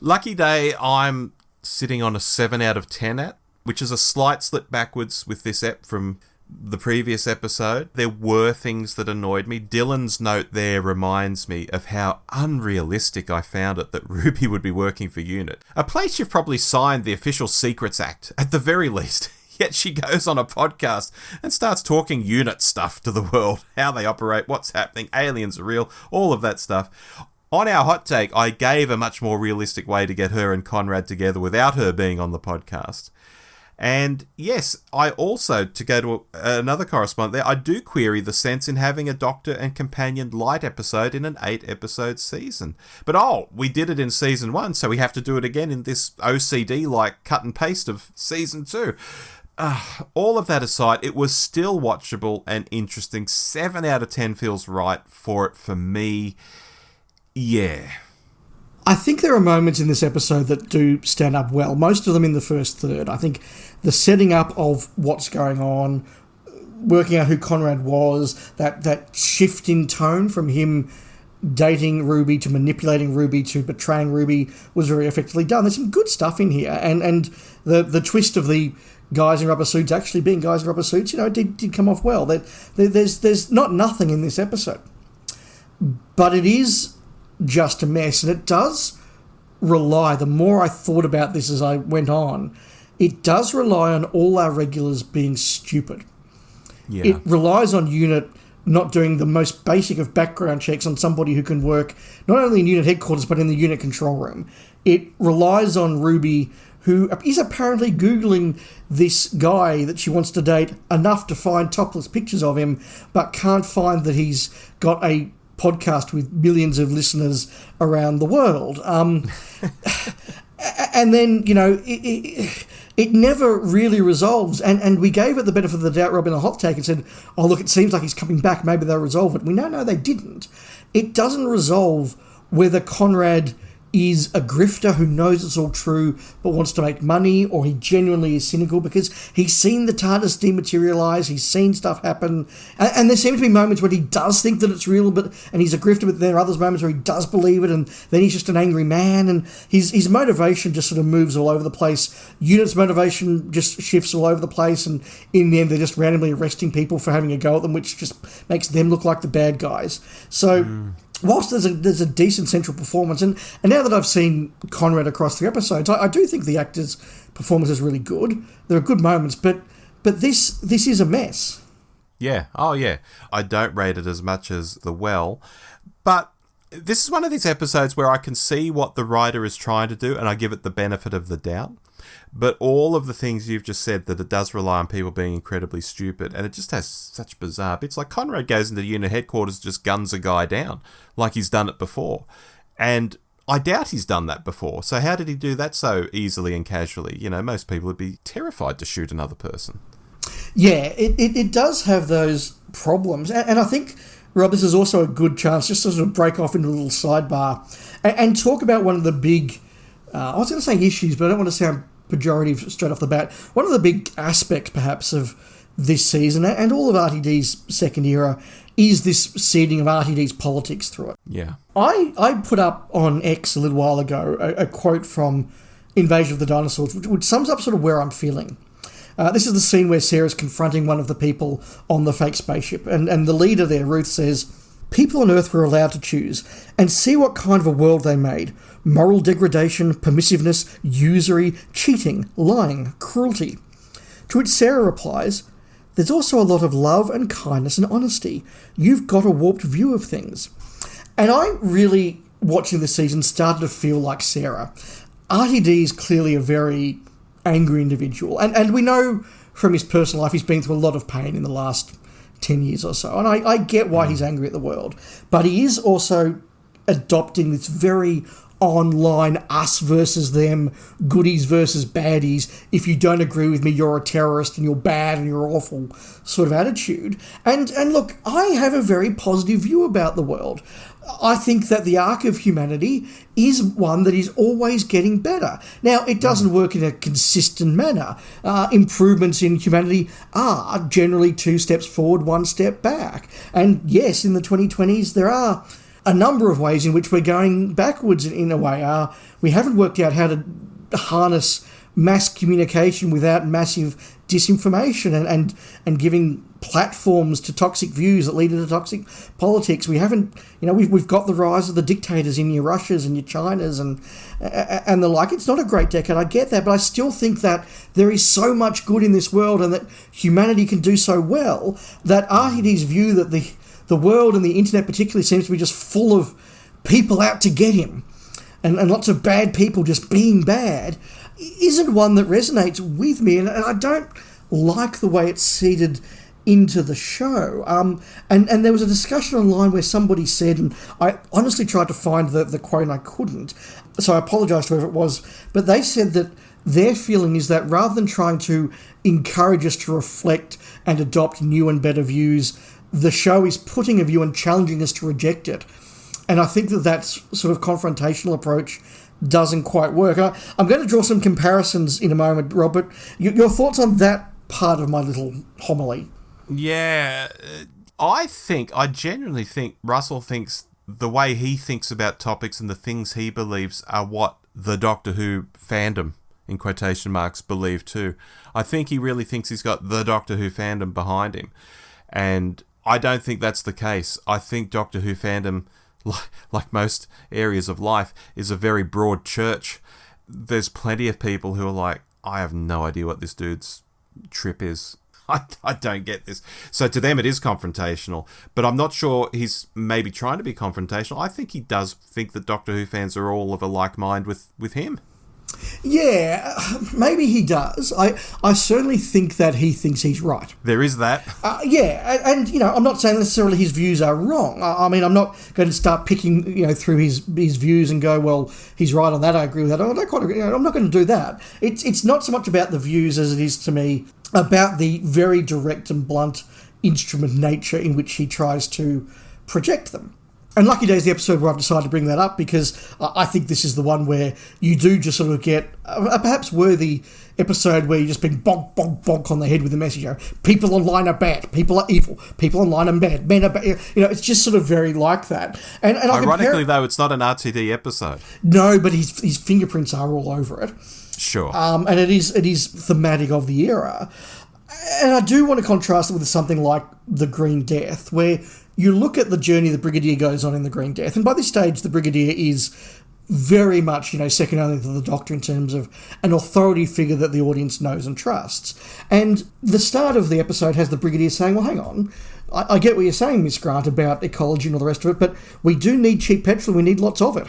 Lucky Day, I'm sitting on a 7 out of 10 at, which is a slight slip backwards with this ep from the previous episode. There were things that annoyed me. Dylan's note there reminds me of how unrealistic I found it that Ruby would be working for UNIT. A place you've probably signed the Official Secrets Act, at the very least. Yet she goes on a podcast and starts talking UNIT stuff to the world. How they operate, what's happening, aliens are real, all of that stuff. On our hot take, I gave a much more realistic way to get her and Conrad together without her being on the podcast. And yes, I also, to go to another correspondent there, I do query the sense in having a Doctor and Companion light episode in an 8-episode season. But we did it in season 1, so we have to do it again in this OCD-like cut and paste of season 2. All of that aside, it was still watchable and interesting. 7 out of 10 feels right for it for me. Yeah. I think there are moments in this episode that do stand up well, most of them in the first third. I think the setting up of what's going on, working out who Conrad was, that shift in tone from him dating Ruby to manipulating Ruby to betraying Ruby was very effectively done. There's some good stuff in here, and the twist of the guys in rubber suits actually being guys in rubber suits, did come off well. There's not nothing in this episode. But it is just a mess, and it does rely, the more I thought about this as I went on, it does rely on all our regulars being stupid. Yeah. It relies on UNIT not doing the most basic of background checks on somebody who can work not only in UNIT headquarters but in the UNIT control room. It relies on Ruby, who is apparently Googling this guy that she wants to date enough to find topless pictures of him, but can't find that he's got a podcast with millions of listeners around the world. And then, it never really resolves. And we gave it the benefit of the doubt, Rob, in a hot take and said, oh, look, it seems like he's coming back. Maybe they'll resolve it. We know, no, they didn't. It doesn't resolve whether Conrad is a grifter who knows it's all true but wants to make money, or he genuinely is cynical because he's seen the TARDIS dematerialise, he's seen stuff happen, and there seem to be moments where he does think that it's real and he's a grifter, but there are other moments where he does believe it, and then he's just an angry man, and his motivation just sort of moves all over the place. UNIT's motivation just shifts all over the place, and in the end they're just randomly arresting people for having a go at them, which just makes them look like the bad guys. So whilst there's a decent central performance, and now that I've seen Conrad across the episodes, I do think the actor's performance is really good. There are good moments, but this is a mess. Yeah. Oh, yeah. I don't rate it as much as The Well, but this is one of these episodes where I can see what the writer is trying to do, and I give it the benefit of the doubt. But all of the things you've just said, that it does rely on people being incredibly stupid, and it just has such bizarre bits. Like Conrad goes into UNIT headquarters, just guns a guy down, like he's done it before. And I doubt he's done that before. So how did he do that so easily and casually? Most people would be terrified to shoot another person. Yeah, it does have those problems. And I think, Rob, this is also a good chance just to sort of break off into a little sidebar and talk about one of the big, I was going to say issues, but I don't want to sound pejorative straight off the bat. One of the big aspects, perhaps, of this season and all of RTD's second era is this seeding of RTD's politics through it. Yeah. I put up on X a little while ago a quote from Invasion of the Dinosaurs, which sums up sort of where I'm feeling. This is the scene where Sarah's confronting one of the people on the fake spaceship, and the leader there, Ruth, says, "People on Earth were allowed to choose, and see what kind of a world they made. Moral degradation, permissiveness, usury, cheating, lying, cruelty." To which Sarah replies, there's also a lot of love and kindness and honesty. You've got a warped view of things. And I really, watching this season, started to feel like Sarah. RTD is clearly a very angry individual. And we know from his personal life he's been through a lot of pain in the last 10 years or so. And I get why he's angry at the world. But he is also adopting this very online us versus them, goodies versus baddies. If you don't agree with me, you're a terrorist and you're bad and you're awful sort of attitude. And look, I have a very positive view about the world. I think that the arc of humanity is one that is always getting better. Now, it doesn't work in a consistent manner. Improvements in humanity are generally 2 steps forward, 1 step back. And yes, in the 2020s, there are a number of ways in which we're going backwards in a way. We haven't worked out how to harness mass communication without massive disinformation and giving platforms to toxic views that lead to toxic politics. We haven't, we've got the rise of the dictators in your Russias and your Chinas and the like. It's not a great decade, I get that, but I still think that there is so much good in this world and that humanity can do so well that RTD's view that the world and the internet particularly seems to be just full of people out to get him and lots of bad people just being bad isn't one that resonates with me, and I don't like the way it's seeded into the show. And there was a discussion online where somebody said, and I honestly tried to find the quote and I couldn't, so I apologise to whoever it was, but they said that their feeling is that rather than trying to encourage us to reflect and adopt new and better views, the show is putting a view and challenging us to reject it. And I think that sort of confrontational approach doesn't quite work. I'm going to draw some comparisons in a moment, Robert. Your thoughts on that part of my little homily? Yeah, I genuinely think Russell thinks the way he thinks about topics and the things he believes are what the Doctor Who fandom, in quotation marks, believe too. I think he really thinks he's got the Doctor Who fandom behind him. And I don't think that's the case. I think Doctor Who fandom, like most areas of life, is a very broad church. There's plenty of people who are like, I have no idea what this dude's trip is. I don't get this. So to them it is confrontational, but I'm not sure he's maybe trying to be confrontational. I think he does think that Doctor Who fans are all of a like mind with him. Yeah, maybe he does. I certainly think that he thinks he's right. There is that. Yeah, and I'm not saying necessarily his views are wrong. I mean, I'm not going to start picking through his views and go, well, he's right on that, I agree with that. I don't quite agree. I'm not going to do that. It's not so much about the views as it is to me about the very direct and blunt instrument nature in which he tries to project them. And Lucky Day's the episode where I've decided to bring that up because I think this is the one where you do just sort of get a perhaps worthy episode where you're just being bonk, bonk, bonk on the head with the message. People online are bad. People are evil. People online are bad. Men are bad. It's just sort of very like that. And ironically, though, it's not an RTD episode. No, but his fingerprints are all over it. Sure. And it is thematic of the era. And I do want to contrast it with something like The Green Death, where you look at the journey the Brigadier goes on in The Green Death, and by this stage the Brigadier is very much, second only to the Doctor in terms of an authority figure that the audience knows and trusts. And the start of the episode has the Brigadier saying, well, hang on, I get what you're saying, Miss Grant, about ecology and all the rest of it, but we do need cheap petrol, we need lots of it.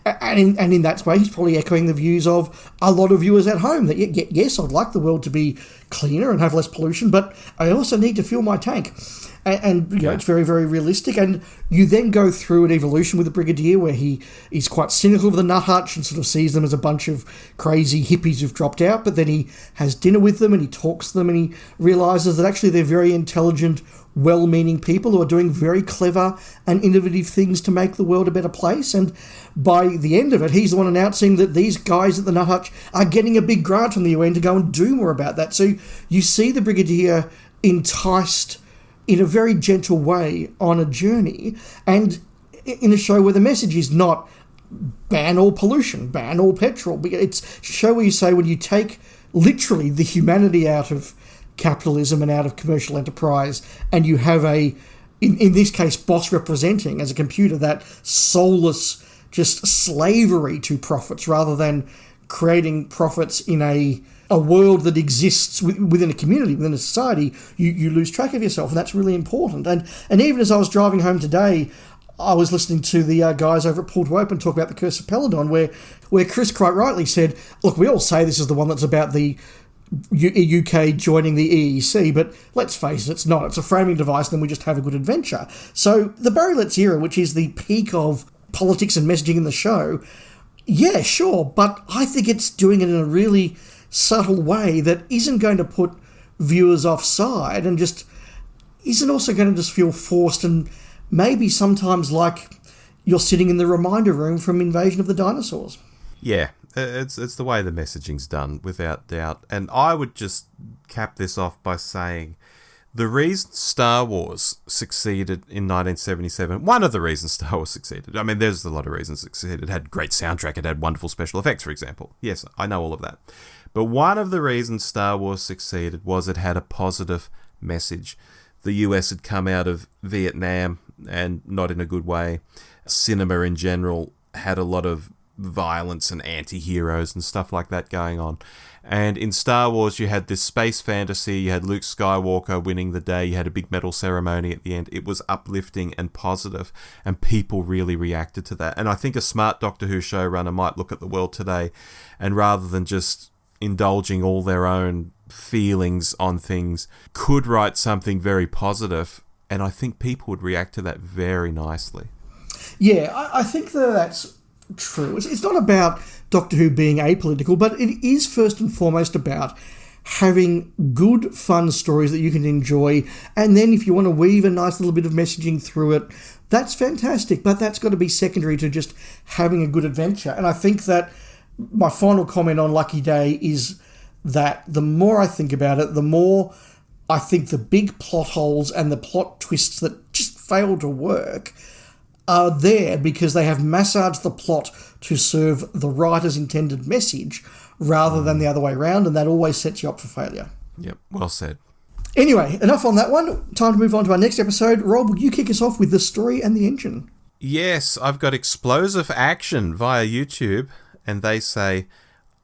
And in that way, he's probably echoing the views of a lot of viewers at home that, yes, I'd like the world to be cleaner and have less pollution, but I also need to fuel my tank. And it's very, very realistic. And you then go through an evolution with the Brigadier where he is quite cynical of the Nut Hutch and sort of sees them as a bunch of crazy hippies who've dropped out, but then he has dinner with them and he talks to them and he realises that actually they're very intelligent, well-meaning people who are doing very clever and innovative things to make the world a better place. And by the end of it, he's the one announcing that these guys at the Nut Hutch are getting a big grant from the UN to go and do more about that. So you see the Brigadier enticed in a very gentle way on a journey, and in a show where the message is not ban all pollution, ban all petrol. It's a show where you say when you take literally the humanity out of capitalism and out of commercial enterprise, and you have in this case, boss representing as a computer that soulless just slavery to profits rather than creating profits in a a world that exists within a community, within a society, you lose track of yourself, and that's really important. And even as I was driving home today, I was listening to the guys over at Pull to Open talk about the Curse of Peladon, where Chris quite rightly said, look, we all say this is the one that's about the UK joining the EEC, but let's face it, it's not. It's a framing device, and then we just have a good adventure. So the Barry Letts era, which is the peak of politics and messaging in the show, yeah, sure, but I think it's doing it in a really subtle way that isn't going to put viewers offside and just isn't also going to just feel forced and maybe sometimes like you're sitting in the reminder room from Invasion of the Dinosaurs. Yeah, it's the way the messaging's done, without doubt. And I would just cap this off by saying the reason Star Wars succeeded in 1977, one of the reasons Star Wars succeeded, I mean, there's a lot of reasons it succeeded. It had great soundtrack, it had wonderful special effects, for example. Yes, I know all of that. But one of the reasons Star Wars succeeded was it had a positive message. The US had come out of Vietnam, and not in a good way. Cinema in general had a lot of violence and anti-heroes and stuff like that going on. And in Star Wars, you had this space fantasy, you had Luke Skywalker winning the day, you had a big medal ceremony at the end. It was uplifting and positive, and people really reacted to that. And I think a smart Doctor Who showrunner might look at the world today, and rather than just indulging all their own feelings on things, could write something very positive, and I think people would react to that very nicely. Yeah, I think that's true. It's not about Doctor Who being apolitical, but it is first and foremost about having good, fun stories that you can enjoy, and then if you want to weave a nice little bit of messaging through it, that's fantastic, but that's got to be secondary to just having a good adventure. And I think that my final comment on Lucky Day is that the more I think about it, the more I think the big plot holes and the plot twists that just fail to work are there because they have massaged the plot to serve the writer's intended message rather than the other way around, and that always sets you up for failure. Yep, well said. Anyway, enough on that one. Time to move on to our next episode. Rob, will you kick us off with the story and the engine? Yes, I've got Explosive Action via YouTube, and they say,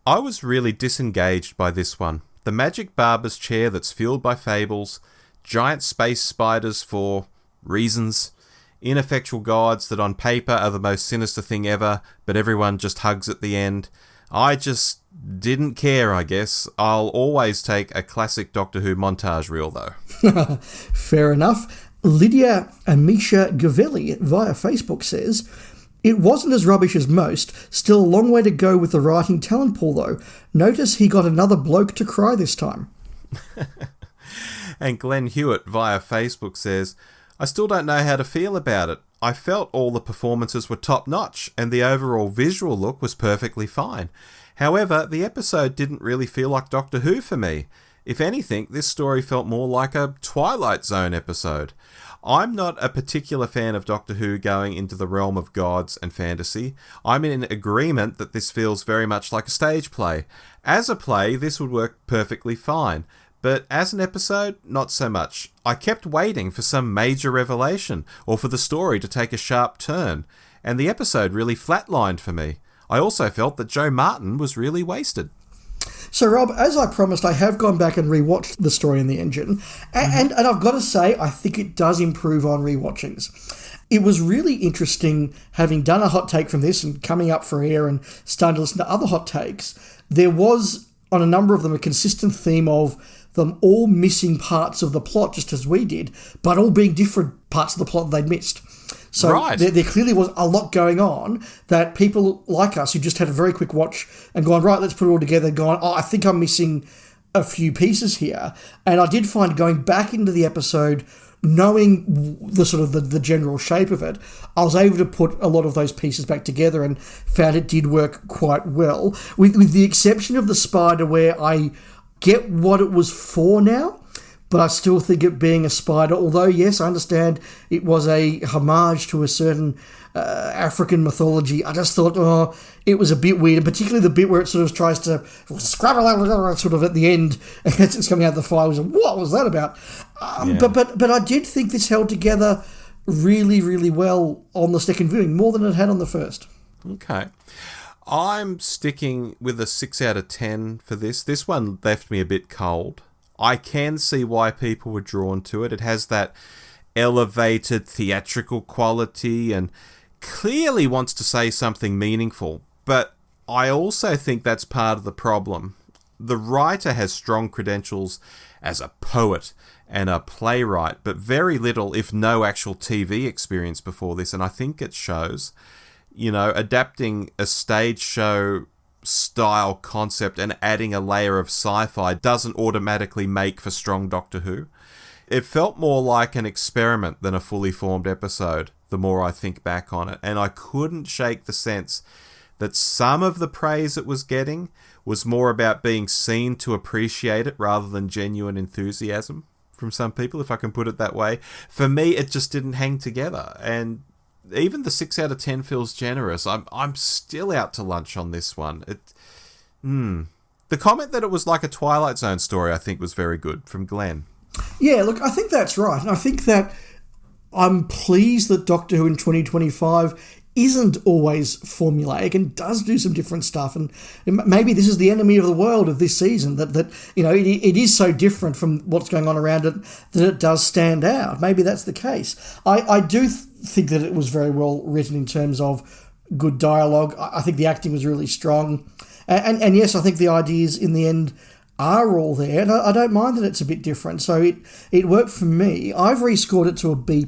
I was really disengaged by this one. The magic barber's chair that's fueled by fables, giant space spiders for reasons, ineffectual gods that on paper are the most sinister thing ever, but everyone just hugs at the end. I just didn't care, I guess. I'll always take a classic Doctor Who montage reel, though. Fair enough. Lydia Amisha Gavelli via Facebook says, it wasn't as rubbish as most, still a long way to go with the writing talent pool though. Notice he got another bloke to cry this time. And Glenn Hewitt via Facebook says, I still don't know how to feel about it. I felt all the performances were top-notch and the overall visual look was perfectly fine. However, the episode didn't really feel like Doctor Who for me. If anything, this story felt more like a Twilight Zone episode. I'm not a particular fan of Doctor Who going into the realm of gods and fantasy. I'm in agreement that this feels very much like a stage play. As a play, this would work perfectly fine. But as an episode, not so much. I kept waiting for some major revelation, or for the story to take a sharp turn, and the episode really flatlined for me. I also felt that Joe Martin was really wasted. So, Rob, as I promised, I have gone back and rewatched the story in the engine, and I've got to say, I think it does improve on rewatchings. It was really interesting, having done a hot take from this and coming up for air and starting to listen to other hot takes. There was, on a number of them, a consistent theme of them all missing parts of the plot, just as we did, but all being different parts of the plot they'd missed. So right. there clearly was a lot going on that people like us who just had a very quick watch and gone, right, let's put it all together, gone, I think I'm missing a few pieces here. And I did find going back into the episode, knowing the sort of the general shape of it, I was able to put a lot of those pieces back together and found it did work quite well, with the exception of the spider where I get what it was for now, but I still think it being a spider, although, yes, I understand it was a homage to a certain African mythology, I just thought, it was a bit weird, and particularly the bit where it sort of tries to scrabble sort of at the end, and it's coming out of the fire. What was that about? But I did think this held together really, really well on the second viewing, more than it had on the first. Okay. I'm sticking with a 6 out of 10 for this. This one left me a bit cold. I can see why people were drawn to it. It has that elevated theatrical quality and clearly wants to say something meaningful. But I also think that's part of the problem. The writer has strong credentials as a poet and a playwright, but very little, if no, actual TV experience before this, and I think it shows. You know, adapting a stage show style concept and adding a layer of sci-fi doesn't automatically make for strong Doctor Who. It felt more like an experiment than a fully formed episode, the more I think back on it, and I couldn't shake the sense that some of the praise it was getting was more about being seen to appreciate it rather than genuine enthusiasm from some people, if I can put it that way. For me, it just didn't hang together, and even the 6 out of 10 feels generous. I'm still out to lunch on this one. The comment that it was like a Twilight Zone story, I think, was very good from Glenn. Yeah, look, I think that's right. And I think that I'm pleased that Doctor Who in 2025 isn't always formulaic and does do some different stuff. And maybe this is the enemy of the world of this season, that you know, it is so different from what's going on around it that it does stand out. Maybe that's the case. I do think that it was very well written in terms of good dialogue. I think the acting was really strong. And yes, I think the ideas in the end are all there. And I don't mind that it's a bit different. So it worked for me. I've rescored it to a B+.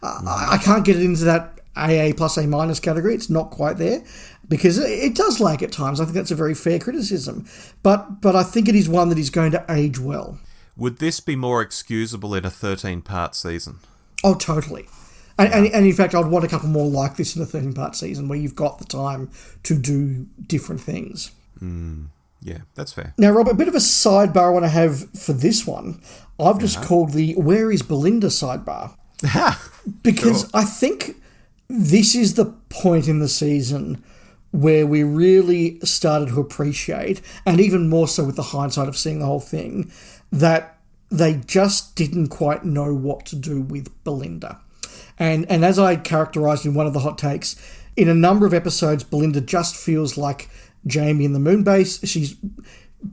I can't get it into that AA plus A minus category. It's not quite there because it does lag at times. I think that's a very fair criticism. But I think it is one that is going to age well. Would this be more excusable in a 13-part season? Oh, totally. And in fact, I'd want a couple more like this in a 13-part season where you've got the time to do different things. Yeah, that's fair. Now, Rob, a bit of a sidebar I want to have for this one. I've just called the Where is Belinda sidebar. Because I think this is the point in the season where we really started to appreciate, and even more so with the hindsight of seeing the whole thing, that they just didn't quite know what to do with Belinda. And as I characterised in one of the hot takes, in a number of episodes, Belinda just feels like Jamie in the Moonbase. She's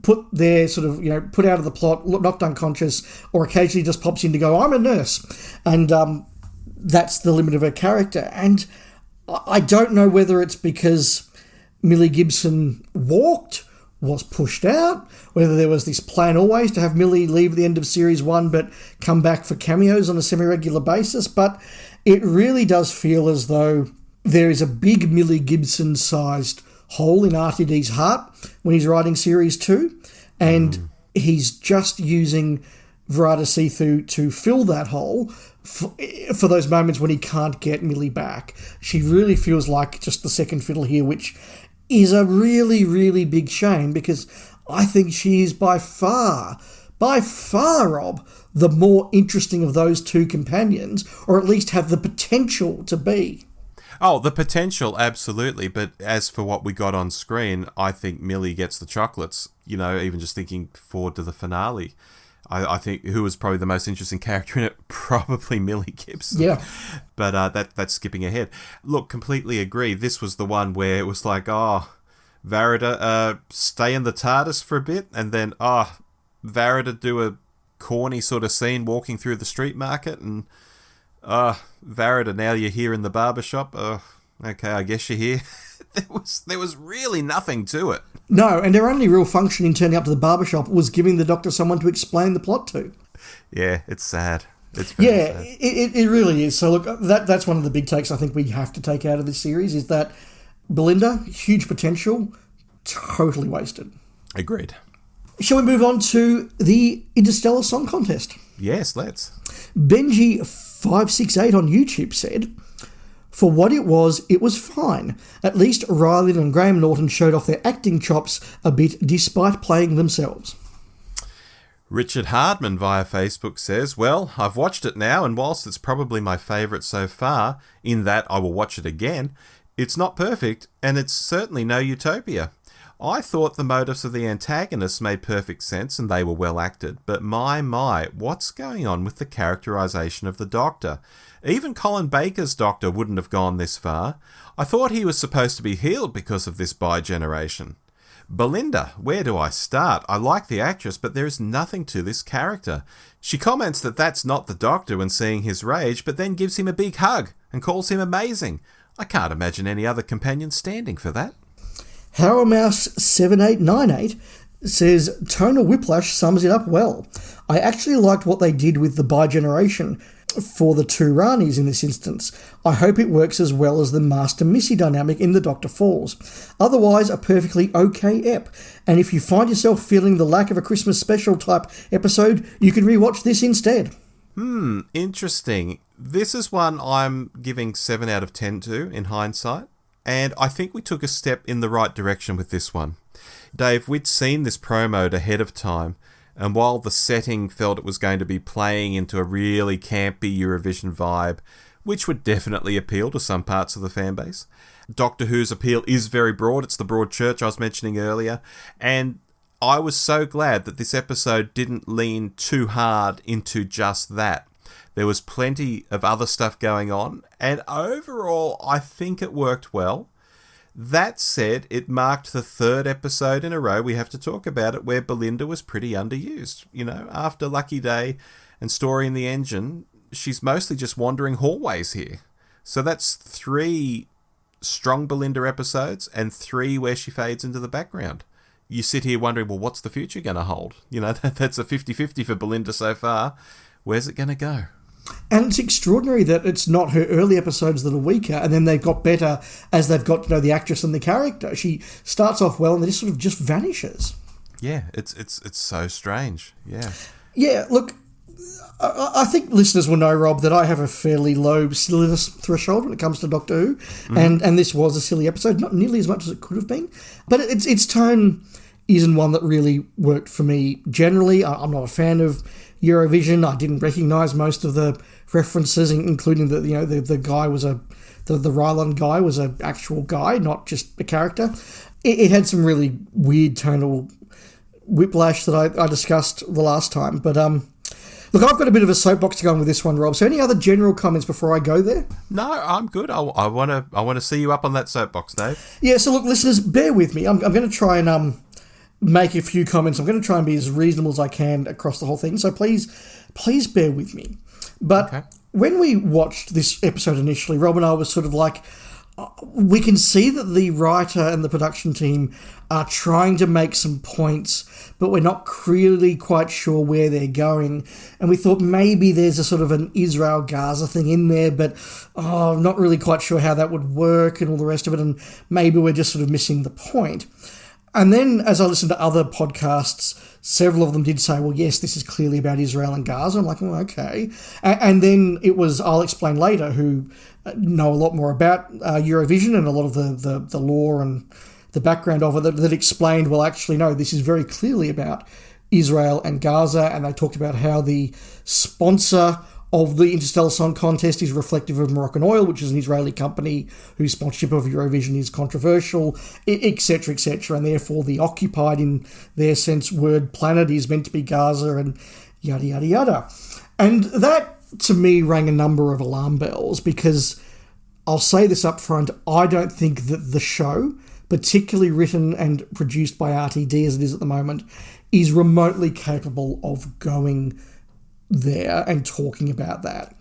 put there, sort of, you know, put out of the plot, knocked unconscious, or occasionally just pops in to go, I'm a nurse. And that's the limit of her character. And I don't know whether it's because Millie Gibson walked, was pushed out, whether there was this plan always to have Millie leave at the end of Series 1 but come back for cameos on a semi-regular basis. But it really does feel as though there is a big Millie Gibson-sized hole in RTD's heart when he's writing Series 2, and he's just using Verada Sethu to fill that hole for those moments when he can't get Millie back. She really feels like just the second fiddle here, which is a really, really big shame because I think she is by far, Rob, the more interesting of those two companions, or at least have the potential to be. Oh, the potential, absolutely. But as for what we got on screen, I think Millie gets the chocolates. You know, even just thinking forward to the finale. I think who was probably the most interesting character in it? Probably Millie Gibson. Yeah. But that's skipping ahead. Look, completely agree. This was the one where it was like, Verada, stay in the TARDIS for a bit, and then, Verada do a corny sort of scene walking through the street market, and, Verada, now you're here in the barbershop. Okay, I guess you're here. There was really nothing to it. No, and their only real function in turning up to the barbershop was giving the Doctor someone to explain the plot to. Yeah, it's sad. It's very sad. It really is. So look, that's one of the big takes I think we have to take out of this series is that Belinda, huge potential, totally wasted. Agreed. Shall we move on to the Interstellar Song Contest? Yes, let's. Benji568 on YouTube said, for what it was fine. At least Riley and Graham Norton showed off their acting chops a bit despite playing themselves. Richard Hardman via Facebook says, well, I've watched it now, and whilst it's probably my favourite so far, in that I will watch it again, it's not perfect, and it's certainly no utopia. I thought the motives of the antagonists made perfect sense and they were well acted, but my, what's going on with the characterisation of the Doctor? Even Colin Baker's Doctor wouldn't have gone this far. I thought he was supposed to be healed because of this bi-generation. Belinda, where do I start? I like the actress, but there is nothing to this character. She comments that that's not the Doctor when seeing his rage, but then gives him a big hug and calls him amazing. I can't imagine any other companion standing for that. HowerMouse7898 says, tonal whiplash sums it up well. I actually liked what they did with the bi-generation for the two Ranis in this instance. I hope it works as well as the Master-Missy dynamic in The Doctor Falls. Otherwise, a perfectly okay ep. And if you find yourself feeling the lack of a Christmas special type episode, you can rewatch this instead. Interesting. This is one I'm giving 7 out of 10 to in hindsight. And I think we took a step in the right direction with this one. Dave, we'd seen this promoed ahead of time, and while the setting felt it was going to be playing into a really campy Eurovision vibe, which would definitely appeal to some parts of the fanbase, Doctor Who's appeal is very broad. It's the broad church I was mentioning earlier, and I was so glad that this episode didn't lean too hard into just that. There was plenty of other stuff going on, and overall, I think it worked well. That said, it marked the 3rd episode in a row, we have to talk about it, where Belinda was pretty underused. You know, after Lucky Day and Story in the Engine, she's mostly just wandering hallways here. So that's 3 strong Belinda episodes and 3 where she fades into the background. You sit here wondering, well, what's the future going to hold? You know, that's a 50-50 for Belinda so far. Where's it going to go? And it's extraordinary that it's not her early episodes that are weaker, and then they've got better as they've got to know the actress and the character. She starts off well and then just sort of just vanishes. Yeah, it's so strange. Yeah. Yeah, look, I think listeners will know, Rob, that I have a fairly low silliness threshold when it comes to Doctor Who, and this was a silly episode, not nearly as much as it could have been, but its tone isn't one that really worked for me generally. I'm not a fan of Eurovision. I didn't recognise most of the references, including that the guy was the Ryland guy was an actual guy, not just a character. It had some really weird tonal whiplash that I discussed the last time. But look, I've got a bit of a soapbox to go on with this one, Rob. So any other general comments before I go there? No, I'm good. I want to see you up on that soapbox, Dave. Yeah. So look, listeners, bear with me. I'm going to try and make a few comments. I'm going to try and be as reasonable as I can across the whole thing. So please bear with me. But when we watched this episode initially, Rob and I was sort of like, we can see that the writer and the production team are trying to make some points, but we're not really quite sure where they're going. And we thought maybe there's a sort of an Israel-Gaza thing in there, but I'm not really quite sure how that would work and all the rest of it. And maybe we're just sort of missing the point. And then as I listened to other podcasts, several of them did say, well, yes, this is clearly about Israel and Gaza. I'm like, well, okay. And then it was I'll Explain Later, who know a lot more about Eurovision and a lot of the lore and the background of it that explained, well, actually, no, this is very clearly about Israel and Gaza. And they talked about how the sponsor of the Interstellar Song Contest is reflective of Moroccan Oil, which is an Israeli company whose sponsorship of Eurovision is controversial, etc., etc., and therefore the occupied, in their sense, word planet is meant to be Gaza and yada, yada, yada. And that, to me, rang a number of alarm bells because, I'll say this up front, I don't think that the show, particularly written and produced by RTD as it is at the moment, is remotely capable of going there and talking about that.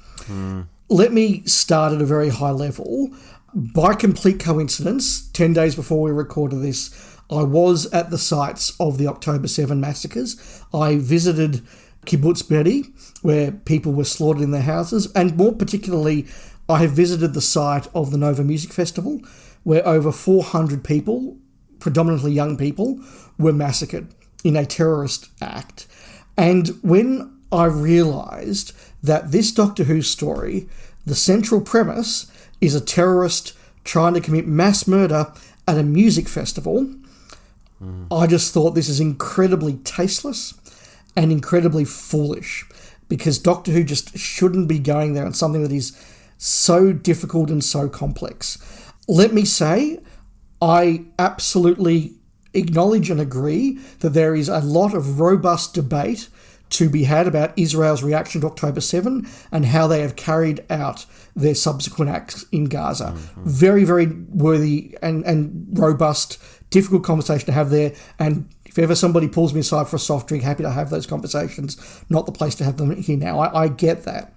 Let me start at a very high level. By complete coincidence, 10 days before we recorded this, I was at the sites of the October 7 massacres. I visited Kibbutz Be'eri, where people were slaughtered in their houses, and more particularly, I have visited the site of the Nova Music Festival, where over 400 people, predominantly young people, were massacred in a terrorist act. And when I realised that this Doctor Who story, the central premise is a terrorist trying to commit mass murder at a music festival, I just thought this is incredibly tasteless and incredibly foolish because Doctor Who just shouldn't be going there on something that is so difficult and so complex. Let me say, I absolutely acknowledge and agree that there is a lot of robust debate to be had about Israel's reaction to October 7 and how they have carried out their subsequent acts in Gaza. Very, very worthy and robust, difficult conversation to have there. And if ever somebody pulls me aside for a soft drink, happy to have those conversations. Not the place to have them here now. I get that.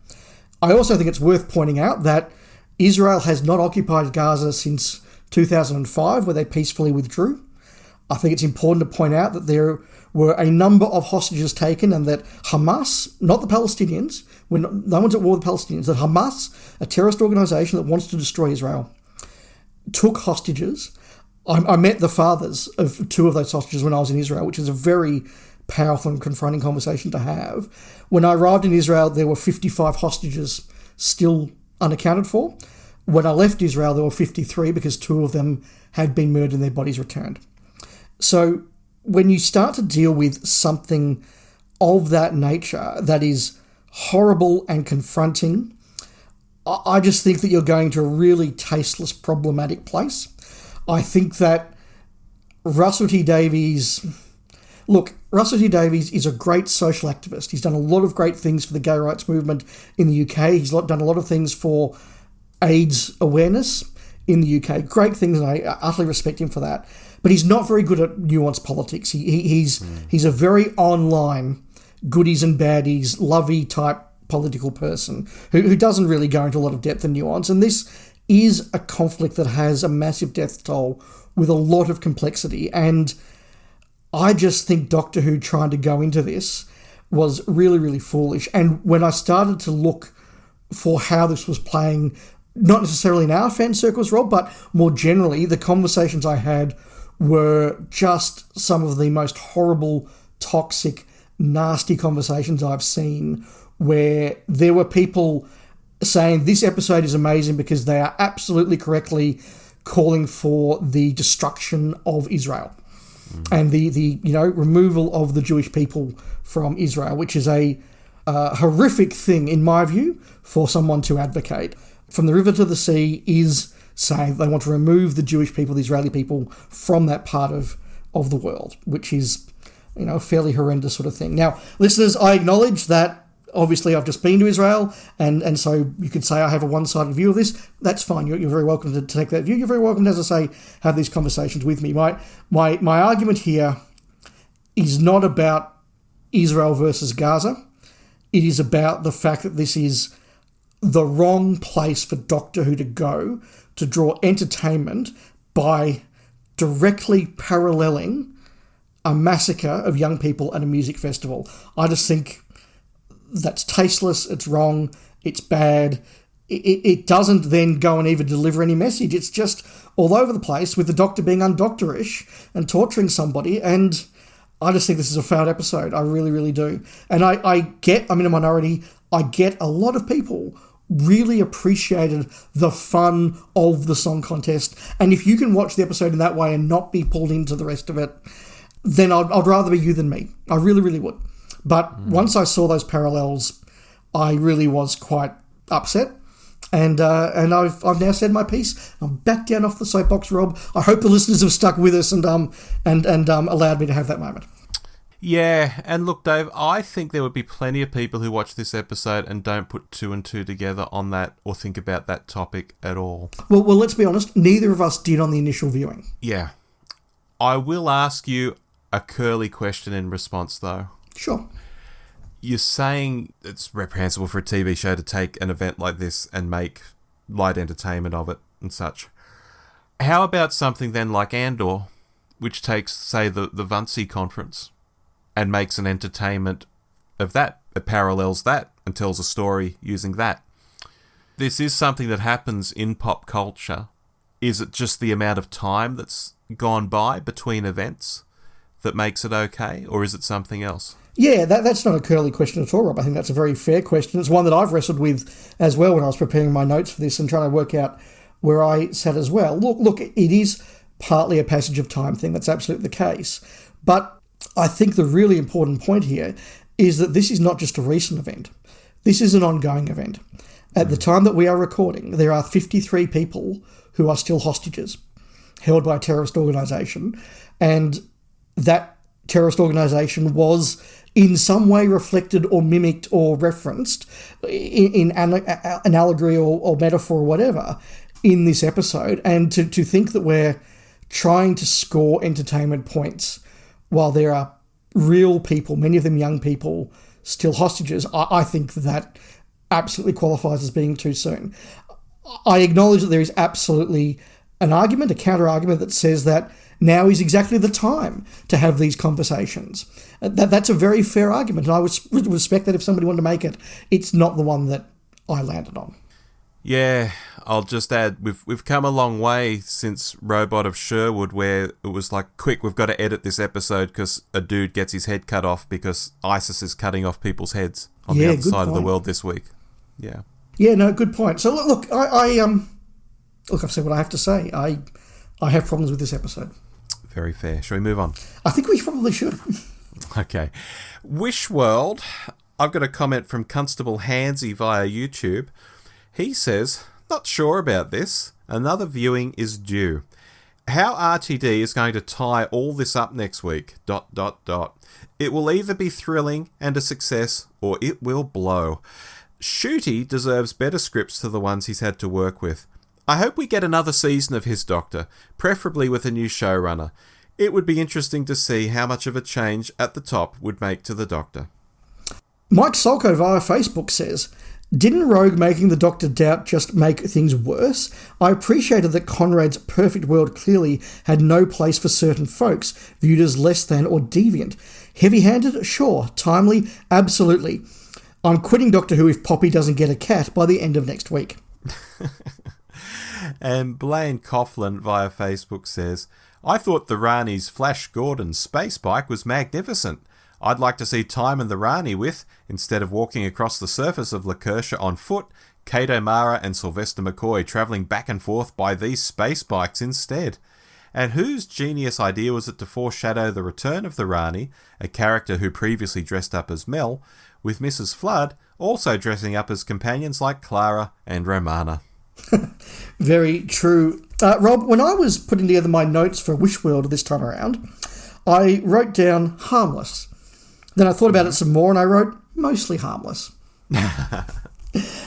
I also think it's worth pointing out that Israel has not occupied Gaza since 2005, where they peacefully withdrew. I think it's important to point out that there were a number of hostages taken and that Hamas, not the Palestinians, no one's at war with the Palestinians, that Hamas, a terrorist organisation that wants to destroy Israel, took hostages. I met the fathers of two of those hostages when I was in Israel, which is a very powerful and confronting conversation to have. When I arrived in Israel, there were 55 hostages still unaccounted for. When I left Israel, there were 53 because two of them had been murdered and their bodies returned. So when you start to deal with something of that nature that is horrible and confronting, I just think that you're going to a really tasteless, problematic place. I think that Russell T Davies is a great social activist. He's done a lot of great things for the gay rights movement in the UK. He's done a lot of things for AIDS awareness in the UK. Great things, and I utterly respect him for that. But he's not very good at nuanced politics. He's a very online, goodies and baddies, lovey type political person who doesn't really go into a lot of depth and nuance. And this is a conflict that has a massive death toll with a lot of complexity. And I just think Doctor Who trying to go into this was really, really foolish. And when I started to look for how this was playing, not necessarily in our fan circles, Rob, but more generally, the conversations I had were just some of the most horrible, toxic, nasty conversations I've seen, where there were people saying this episode is amazing because they are absolutely correctly calling for the destruction of Israel and the removal of the Jewish people from Israel, which is a horrific thing, in my view, for someone to advocate. From the river to the sea is saying they want to remove the Jewish people, the Israeli people, from that part of the world, which is, a fairly horrendous sort of thing. Now, listeners, I acknowledge that obviously I've just been to Israel, and so you could say I have a one-sided view of this. That's fine. You're very welcome to take that view. You're very welcome to, as I say, have these conversations with me. My argument here is not about Israel versus Gaza. It is about the fact that this is the wrong place for Doctor Who to go to draw entertainment by directly paralleling a massacre of young people at a music festival. I just think that's tasteless, it's wrong, it's bad. It doesn't then go and even deliver any message. It's just all over the place with the Doctor being undoctorish and torturing somebody, and I just think this is a failed episode. I really, really do. And I'm in a minority, I get a lot of people really appreciated the fun of the song contest. And if you can watch the episode in that way and not be pulled into the rest of it, then I'd rather be you than me. I really, really would. But once I saw those parallels, I really was quite upset. And I've now said my piece. I'm back down off the soapbox, Rob. I hope the listeners have stuck with us and allowed me to have that moment. Yeah, and look, Dave, I think there would be plenty of people who watch this episode and don't put two and two together on that or think about that topic at all. Well, let's be honest. Neither of us did on the initial viewing. Yeah. I will ask you a curly question in response, though. Sure. You're saying it's reprehensible for a TV show to take an event like this and make light entertainment of it and such. How about something then like Andor, which takes, say, the Vansi conference and makes an entertainment of that? It parallels that and tells a story using that. This is something that happens in pop culture. Is it just the amount of time that's gone by between events that makes it okay, or is it something else? Yeah, that's not a curly question at all, Rob. I think that's a very fair question. It's one that I've wrestled with as well when I was preparing my notes for this and trying to work out where I sat as well. Look, it is partly a passage of time thing. That's absolutely the case. But I think the really important point here is that this is not just a recent event. This is an ongoing event. At the time that we are recording, there are 53 people who are still hostages, held by a terrorist organisation. And that terrorist organisation was in some way reflected or mimicked or referenced in an allegory or metaphor or whatever in this episode. And to think that we're trying to score entertainment points while there are real people, many of them young people, still hostages, I think that absolutely qualifies as being too soon. I acknowledge that there is absolutely an argument, a counter-argument that says that now is exactly the time to have these conversations. That's a very fair argument, and I would respect that if somebody wanted to make it. It's not the one that I landed on. Yeah, I'll just add, we've come a long way since Robot of Sherwood, where it was like, quick, we've got to edit this episode because a dude gets his head cut off because ISIS is cutting off people's heads on the other side of the world this week. Yeah. Yeah, no, good point. So look, I've said what I have to say. I have problems with this episode. Very fair. Shall we move on? I think we probably should. Okay. Wish World. I've got a comment from Constable Hansy via YouTube. He says, not sure about this. Another viewing is due. How RTD is going to tie all this up next week, ... It will either be thrilling and a success, or it will blow. Ncuti deserves better scripts to the ones he's had to work with. I hope we get another season of his Doctor, preferably with a new showrunner. It would be interesting to see how much of a change at the top would make to the Doctor. Mike Solko via Facebook says, didn't Rogue making the Doctor doubt just make things worse? I appreciated that Conrad's perfect world clearly had no place for certain folks, viewed as less than or deviant. Heavy-handed? Sure. Timely? Absolutely. I'm quitting Doctor Who if Poppy doesn't get a cat by the end of next week. And Blaine Coughlin via Facebook says, I thought the Rani's Flash Gordon space bike was magnificent. I'd like to see Time and the Rani with, instead of walking across the surface of Lakersha on foot, Kate O'Mara and Sylvester McCoy travelling back and forth by these space bikes instead. And whose genius idea was it to foreshadow the return of the Rani, a character who previously dressed up as Mel, with Mrs. Flood also dressing up as companions like Clara and Romana? Very true. Rob, when I was putting together my notes for Wish World this time around, I wrote down harmless. Then I thought about it some more and I wrote mostly harmless.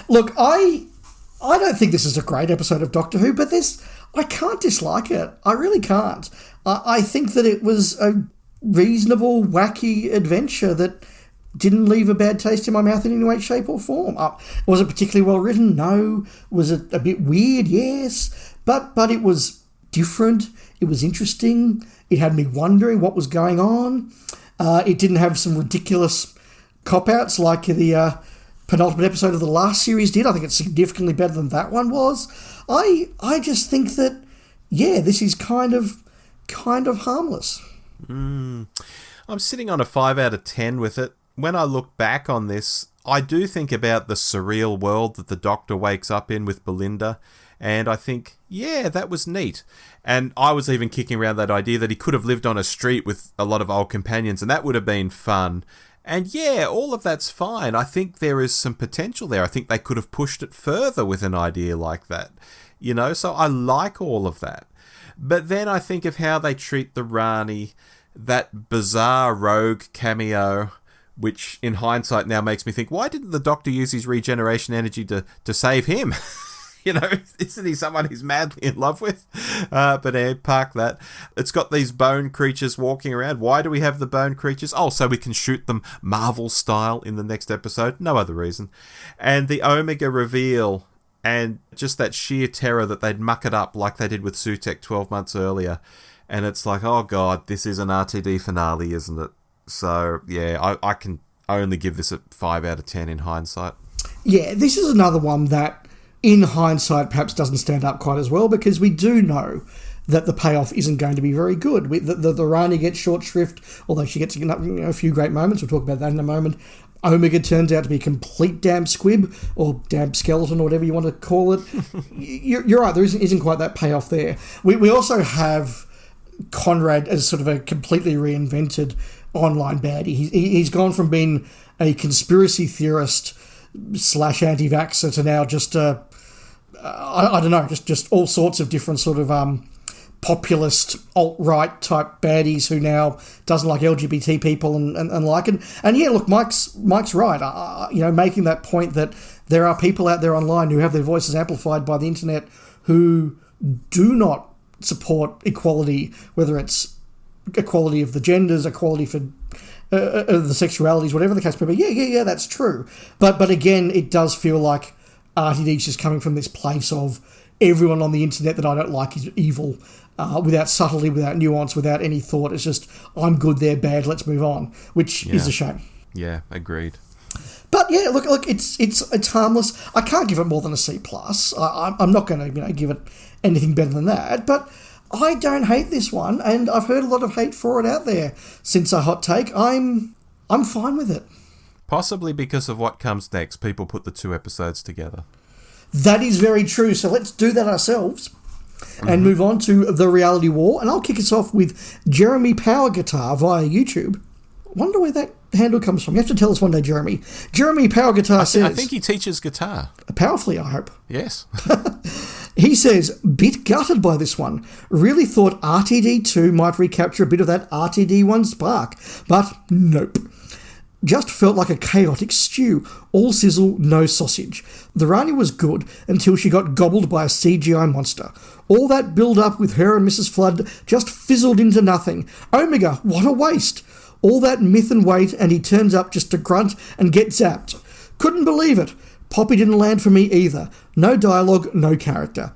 Look, I don't think this is a great episode of Doctor Who, but I can't dislike it. I really can't. I think that it was a reasonable, wacky adventure that didn't leave a bad taste in my mouth in any way, shape or form. Was it particularly well written? No. Was it a bit weird? Yes. But it was different. It was interesting. It had me wondering what was going on. It didn't have some ridiculous cop-outs like the penultimate episode of the last series did. I think it's significantly better than that one was. I just think that, yeah, this is kind of harmless. I'm sitting on a 5 out of 10 with it. When I look back on this, I do think about the surreal world that the Doctor wakes up in with Belinda, and I think, yeah, that was neat. And I was even kicking around that idea that he could have lived on a street with a lot of old companions, and that would have been fun. And yeah, all of that's fine. I think there is some potential there. I think they could have pushed it further with an idea like that. You know, so I like all of that. But then I think of how they treat the Rani, that bizarre rogue cameo, which in hindsight now makes me think, why didn't the Doctor use his regeneration energy to save him? You know, isn't he someone he's madly in love with? But park that. It's got these bone creatures walking around. Why do we have the bone creatures? Oh, so we can shoot them Marvel style in the next episode. No other reason. And the Omega reveal and just that sheer terror that they'd muck it up like they did with Sutekh 12 months earlier. And it's like, oh God, this is an RTD finale, isn't it? So, yeah, I can only give this a 5 out of 10 in hindsight. Yeah, this is another one that, in hindsight, perhaps doesn't stand up quite as well, because we do know that the payoff isn't going to be very good. The Rani gets short shrift, although she gets a few great moments. We'll talk about that in a moment. Omega turns out to be a complete damn squib, or damn skeleton, or whatever you want to call it. You're right, there isn't quite that payoff there. We also have Conrad as sort of a completely reinvented online baddie. He's gone from being a conspiracy theorist / anti-vaxxer to now just I don't know, just all sorts of different sort of populist alt-right type baddies who now doesn't like LGBT people and like it. And yeah, look, Mike's right. Making that point that there are people out there online who have their voices amplified by the internet who do not support equality, whether it's equality of the genders, equality for the sexualities, whatever the case may be. Yeah, that's true. But again, it does feel like RTD's just coming from this place of everyone on the internet that I don't like is evil, without subtlety, without nuance, without any thought. It's just, I'm good, they're bad, let's move on, which is a shame. Yeah, agreed. But yeah, look, it's harmless. I can't give it more than a C+. I'm not going to give it anything better than that. But I don't hate this one, and I've heard a lot of hate for it out there since a hot take. I'm fine with it. Possibly because of what comes next. People put the 2 episodes together. That is very true. So let's do that ourselves and move on to the reality war. And I'll kick us off with Jeremy Power Guitar via YouTube. Wonder where that handle comes from. You have to tell us one day, Jeremy. Jeremy Power Guitar says... I think he teaches guitar. Powerfully, I hope. Yes. He says, bit gutted by this one. Really thought RTD2 might recapture a bit of that RTD1 spark, but nope. Just felt like a chaotic stew. All sizzle, no sausage. The Rani was good until she got gobbled by a CGI monster. All that build-up with her and Mrs. Flood just fizzled into nothing. Omega, what a waste. All that myth and weight, and he turns up just to grunt and get zapped. Couldn't believe it. Poppy didn't land for me either. No dialogue, no character.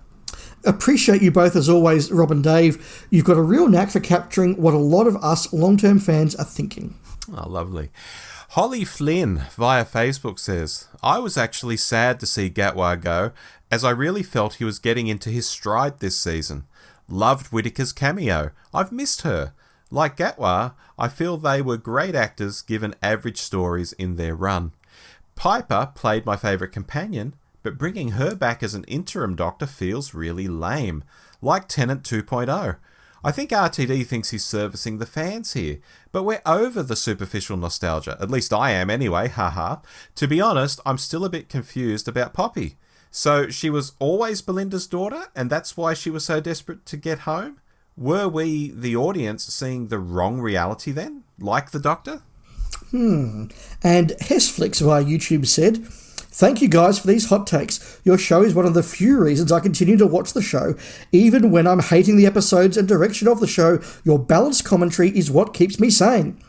Appreciate you both as always, Rob and Dave. You've got a real knack for capturing what a lot of us long-term fans are thinking. Oh, lovely. Holly Flynn via Facebook says, I was actually sad to see Gatwa go, as I really felt he was getting into his stride this season. Loved Whittaker's cameo. I've missed her. Like Gatwa, I feel they were great actors given average stories in their run. Piper played my favourite companion, but bringing her back as an interim doctor feels really lame, like Tenant 2.0. I think RTD thinks he's servicing the fans here, but we're over the superficial nostalgia. At least I am anyway, haha. To be honest, I'm still a bit confused about Poppy. So she was always Belinda's daughter, and that's why she was so desperate to get home? Were we, the audience, seeing the wrong reality then? Like the Doctor? And Hessflix via YouTube said, thank you guys for these hot takes. Your show is one of the few reasons I continue to watch the show. Even when I'm hating the episodes and direction of the show, your balanced commentary is what keeps me sane.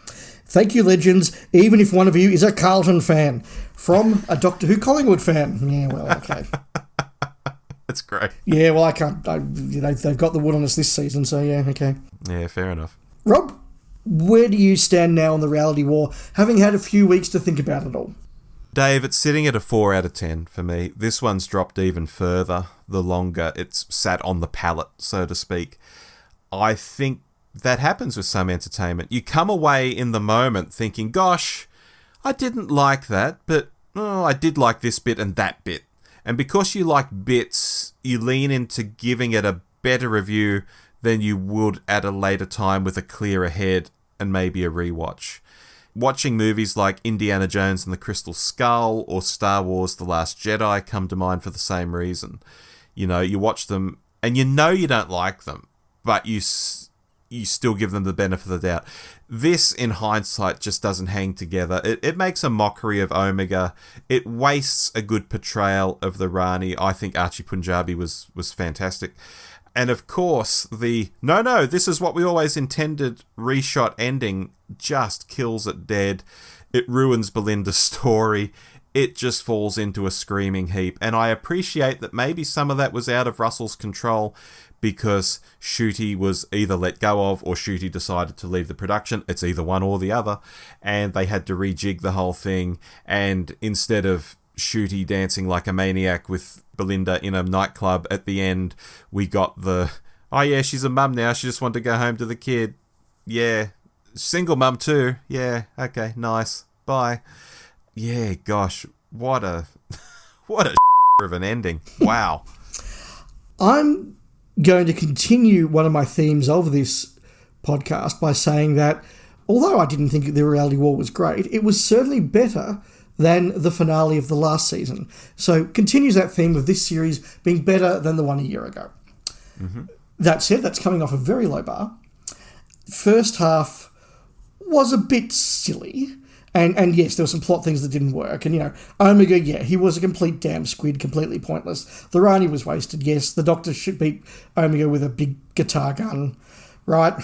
Thank you, legends, even if one of you is a Carlton fan. From a Doctor Who Collingwood fan. Yeah, well, okay. That's great. Yeah, well, I can't... they've got the wood on us this season, so yeah, okay. Yeah, fair enough. Rob, where do you stand now on the reality war, having had a few weeks to think about it all? Dave, it's sitting at a 4 out of 10 for me. This one's dropped even further the longer it's sat on the palette, so to speak. I think that happens with some entertainment. You come away in the moment thinking, gosh, I didn't like that, but I did like this bit and that bit. And because you like bits, you lean into giving it a better review than you would at a later time with a clearer head and maybe a rewatch. Watching movies like Indiana Jones and the Crystal Skull or Star Wars The Last Jedi come to mind for the same reason. You know, you watch them and you know you don't like them, but you still give them the benefit of the doubt. This, in hindsight, just doesn't hang together. It makes a mockery of Omega. It wastes a good portrayal of the Rani. I think Archie Punjabi was fantastic. And of course, the no, this is what we always intended reshot ending just kills it dead. It ruins Belinda's story. It just falls into a screaming heap. And I appreciate that maybe some of that was out of Russell's control because Ncuti was either let go of or Ncuti decided to leave the production. It's either one or the other. And they had to rejig the whole thing. And instead of Ncuti dancing like a maniac with Belinda in a nightclub at the end, we got the, oh yeah, she's a mum now. She just wanted to go home to the kid. Yeah. Single mum too. Yeah. Okay. Nice. Bye. Yeah. Gosh. What a of an ending. Wow. I'm going to continue one of my themes of this podcast by saying that although I didn't think the reality war was great, it was certainly better than the finale of the last season. So continues that theme of this series being better than the one a year ago. Mm-hmm. That said, that's coming off a very low bar. First half was a bit silly. And yes, there were some plot things that didn't work. And, Omega, yeah, he was a complete damn squid, completely pointless. The Rani was wasted, yes. The Doctor should beat Omega with a big guitar gun, right?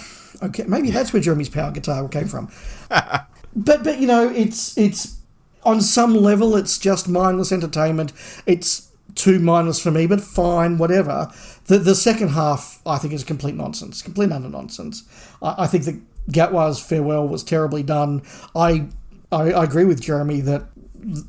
Okay, maybe that's where Jeremy's power guitar came from. But it's on some level, it's just mindless entertainment. It's too mindless for me, but fine, whatever. The second half, I think, is complete nonsense, complete utter nonsense. I think that Gatwa's farewell was terribly done. I agree with Jeremy that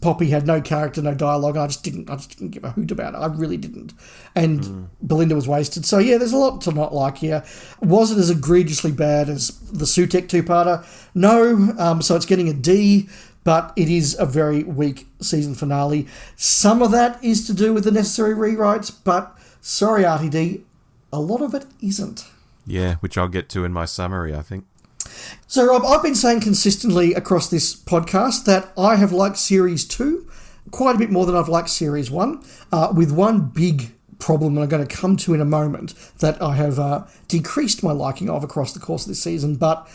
Poppy had no character, no dialogue. I just didn't give a hoot about it. I really didn't. And Belinda was wasted. So yeah, there's a lot to not like here. Was it as egregiously bad as the Sutek two-parter? No. So it's getting a D, but it is a very weak season finale. Some of that is to do with the necessary rewrites, but sorry, RTD, a lot of it isn't. Yeah, which I'll get to in my summary, I think. So, Rob, I've been saying consistently across this podcast that I have liked Series 2 quite a bit more than I've liked Series 1, with one big problem that I'm going to come to in a moment that I have decreased my liking of across the course of this season. But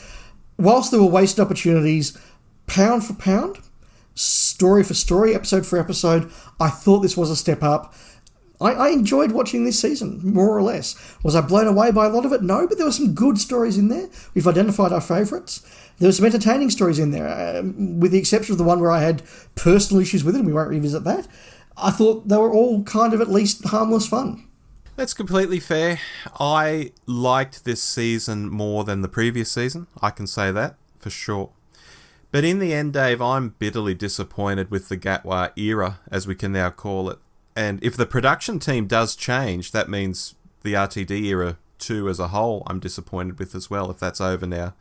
whilst there were wasted opportunities, pound for pound, story for story, episode for episode, I thought this was a step up. I enjoyed watching this season, more or less. Was I blown away by a lot of it? No, but there were some good stories in there. We've identified our favourites. There were some entertaining stories in there, with the exception of the one where I had personal issues with it, and we won't revisit that. I thought they were all kind of at least harmless fun. That's completely fair. I liked this season more than the previous season. I can say that, for sure. But in the end, Dave, I'm bitterly disappointed with the Gatwa era, as we can now call it. And if the production team does change, that means the RTD era too as a whole, I'm disappointed with as well, if that's over now.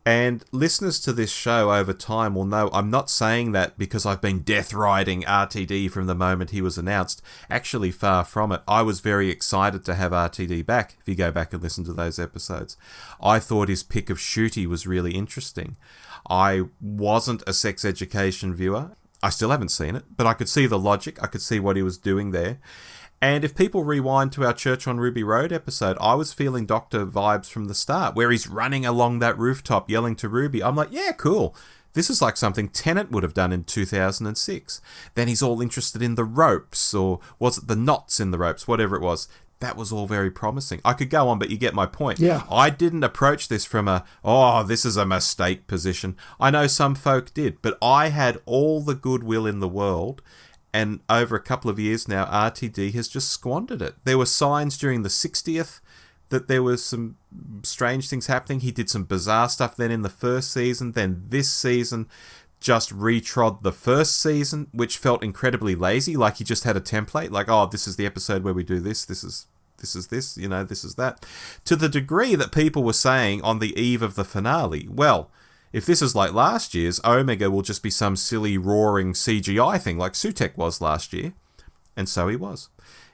And listeners to this show over time will know I'm not saying that because I've been death riding RTD from the moment he was announced. Actually, far from it. I was very excited to have RTD back, if you go back and listen to those episodes. I thought his pick of Ncuti was really interesting. I wasn't a sex education viewer. I still haven't seen it, but I could see the logic. I could see what he was doing there. And if people rewind to our Church on Ruby Road episode, I was feeling Doctor vibes from the start, where he's running along that rooftop yelling to Ruby. I'm like, yeah, cool. This is like something Tennant would have done in 2006. Then he's all interested in the ropes, or was it the knots in the ropes, whatever it was. That was all very promising. I could go on, but you get my point. Yeah. I didn't approach this from this is a mistake position. I know some folk did, but I had all the goodwill in the world, and over a couple of years now, RTD has just squandered it. There were signs during the 60th that there was some strange things happening. He did some bizarre stuff then in the first season, then this season just retrod the first season, which felt incredibly lazy, like he just had a template, like, this is the episode where we do this is this, this is that. To the degree that people were saying on the eve of the finale, well, if this is like last year's, Omega will just be some silly roaring CGI thing like Sutek was last year. And so he was.